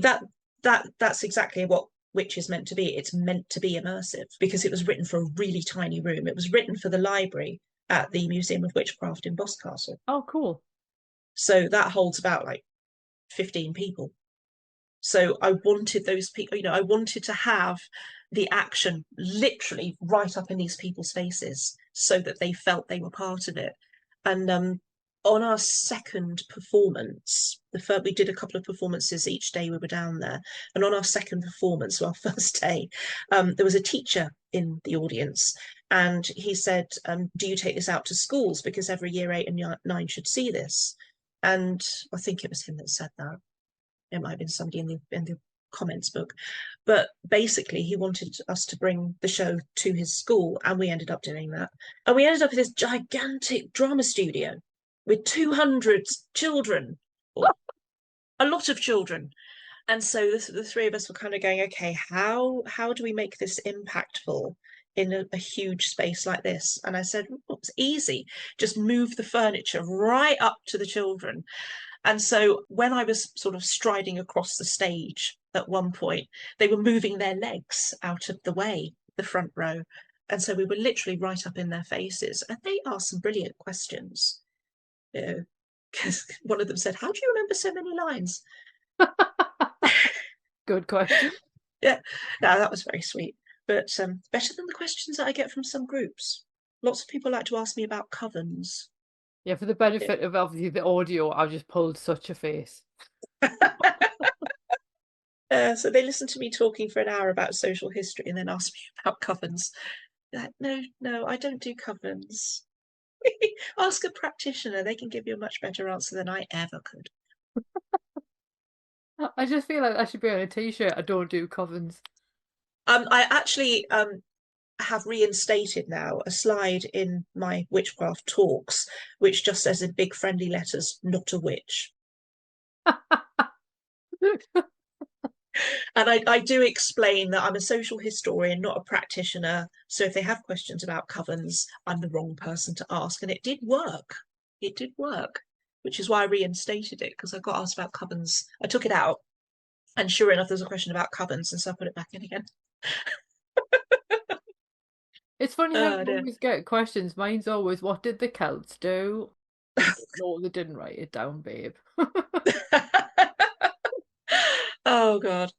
that's exactly what Witch is meant to be. It's meant to be immersive, because it was written for a really tiny room. It was written for the library, at the Museum of Witchcraft in Boscastle. Oh, cool. So that holds about like 15 people. So I wanted those people, I wanted to have the action literally right up in these people's faces so that they felt they were part of it. And on our second performance, we did a couple of performances each day we were down there. And on our second performance, so our first day, there was a teacher in the audience. And he said, do you take this out to schools? Because every year 8 and 9 should see this. And I think it was him that said that. It might have been somebody in the comments book. But basically, he wanted us to bring the show to his school, and we ended up doing that. And we ended up with this gigantic drama studio with 200 children, or a lot of children. And so the three of us were kind of going, okay, how do we make this impactful in a huge space like this? And I said, well, it's easy. Just move the furniture right up to the children. And so when I was sort of striding across the stage at one point, they were moving their legs out of the way, the front row. And so we were literally right up in their faces. And they asked some brilliant questions. Because one of them said, how do you remember so many lines? Good question. Yeah, no, that was very sweet. But better than the questions that I get from some groups. Lots of people like to ask me about covens. Yeah, for the benefit of obviously the audio, I've just pulled such a face. So they listen to me talking for an hour about social history and then ask me about covens. Like, no, I don't do covens. Ask a practitioner. They can give you a much better answer than I ever could. I just feel like I should be on a t-shirt. I don't do covens. I actually have reinstated now a slide in my witchcraft talks, which just says in big friendly letters, not a witch. And I do explain that I'm a social historian, not a practitioner. So if they have questions about covens, I'm the wrong person to ask. And it did work. It did work, which is why I reinstated it, because I got asked about covens. I took it out, and sure enough, there's a question about covens, and so I put it back in again. It's funny how you always get questions. Mine's always, what did the Celts do? No, they didn't write it down, babe. Oh, God.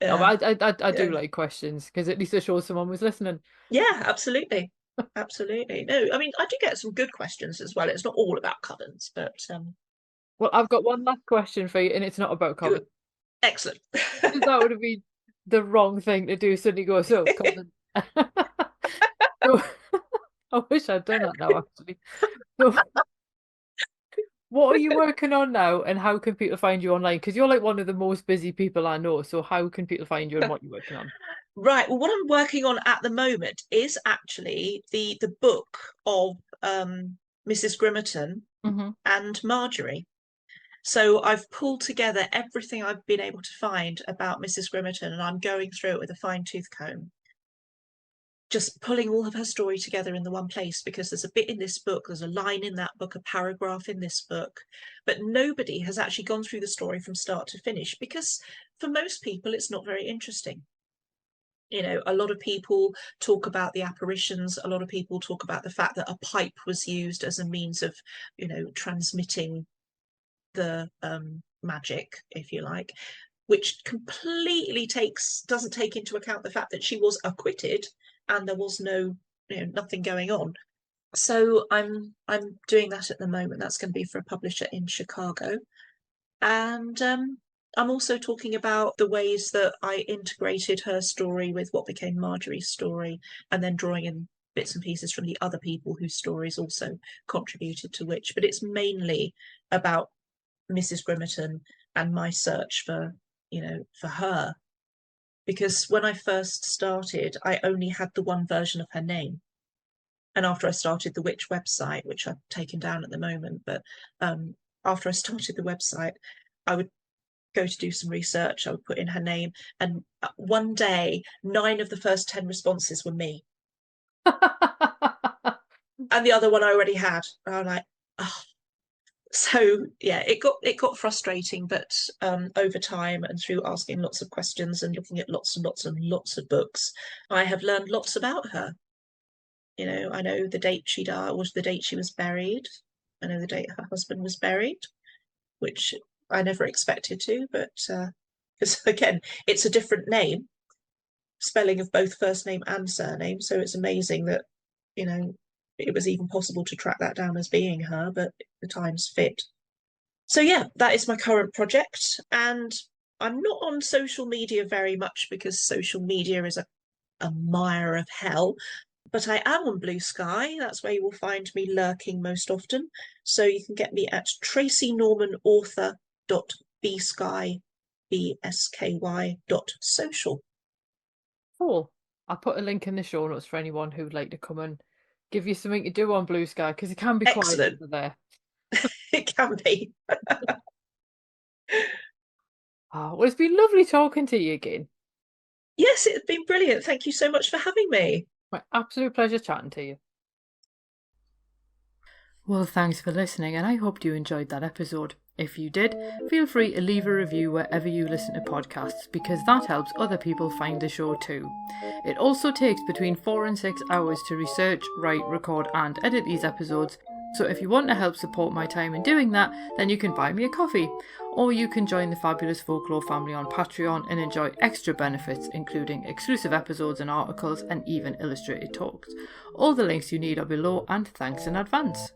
Yeah. No, I do like questions, because at least it shows someone was listening. Yeah, absolutely. Absolutely. No, I mean, I do get some good questions as well. It's not all about covens, but... Well, I've got one last question for you, and it's not about covens. Excellent. That would have been the wrong thing to do. Suddenly go, so covens. I wish I'd done that now, actually. So, what are you working on now, and how can people find you online? Because you're like one of the most busy people I know. So how can people find you and what you're working on? Right. Well, what I'm working on at the moment is actually the book of Mrs. Grimmerton and Marjorie. So I've pulled together everything I've been able to find about Mrs. Grimmerton, and I'm going through it with a fine-tooth comb, just pulling all of her story together in the one place, because there's a bit in this book, there's a line in that book, a paragraph in this book, but nobody has actually gone through the story from start to finish, because for most people it's not very interesting. A lot of people talk about the apparitions, a lot of people talk about the fact that a pipe was used as a means of, transmitting the magic, if you like, which completely doesn't take into account the fact that she was acquitted and there was nothing going on. So I'm doing that at the moment. That's going to be for a publisher in Chicago. And I'm also talking about the ways that I integrated her story with what became Marjorie's story, and then drawing in bits and pieces from the other people whose stories also contributed to Witch. But it's mainly about Mrs. Grimmerton and my search for her. Because when I first started, I only had the one version of her name. And after I started the Witch website, which I've taken down at the moment, but after I started the website, I would go to do some research, I would put in her name, and one day, 9 of the first 10 responses were me. And the other one I already had. And I'm like, oh. So yeah, it got frustrating, but over time and through asking lots of questions and looking at lots and lots and lots of books, I have learned lots about her. I know the date she died was the date she was buried. I know the date her husband was buried, which I never expected to, but because again, it's a different name, spelling of both first name and surname. So it's amazing that, it was even possible to track that down as being her, but the times fit. So yeah, that is my current project. And I'm not on social media very much because social media is a mire of hell. But I am on Blue Sky. That's where you will find me lurking most often. So you can get me at tracynormanauthor.bsky.social. Cool. I'll put a link in the show notes for anyone who'd like to come and give you something to do on Blue Sky, because it can be quiet Excellent. over there. It can be. Well, it's been lovely talking to you again. Yes, it's been brilliant. Thank you so much for having me. My absolute pleasure chatting to you. Well, thanks for listening, and I hope you enjoyed that episode. If you did, feel free to leave a review wherever you listen to podcasts, because that helps other people find the show too. It also takes between 4 and 6 hours to research, write, record and edit these episodes, so if you want to help support my time in doing that, then you can buy me a coffee. Or you can join the Fabulous Folklore family on Patreon and enjoy extra benefits, including exclusive episodes and articles and even illustrated talks. All the links you need are below, and thanks in advance.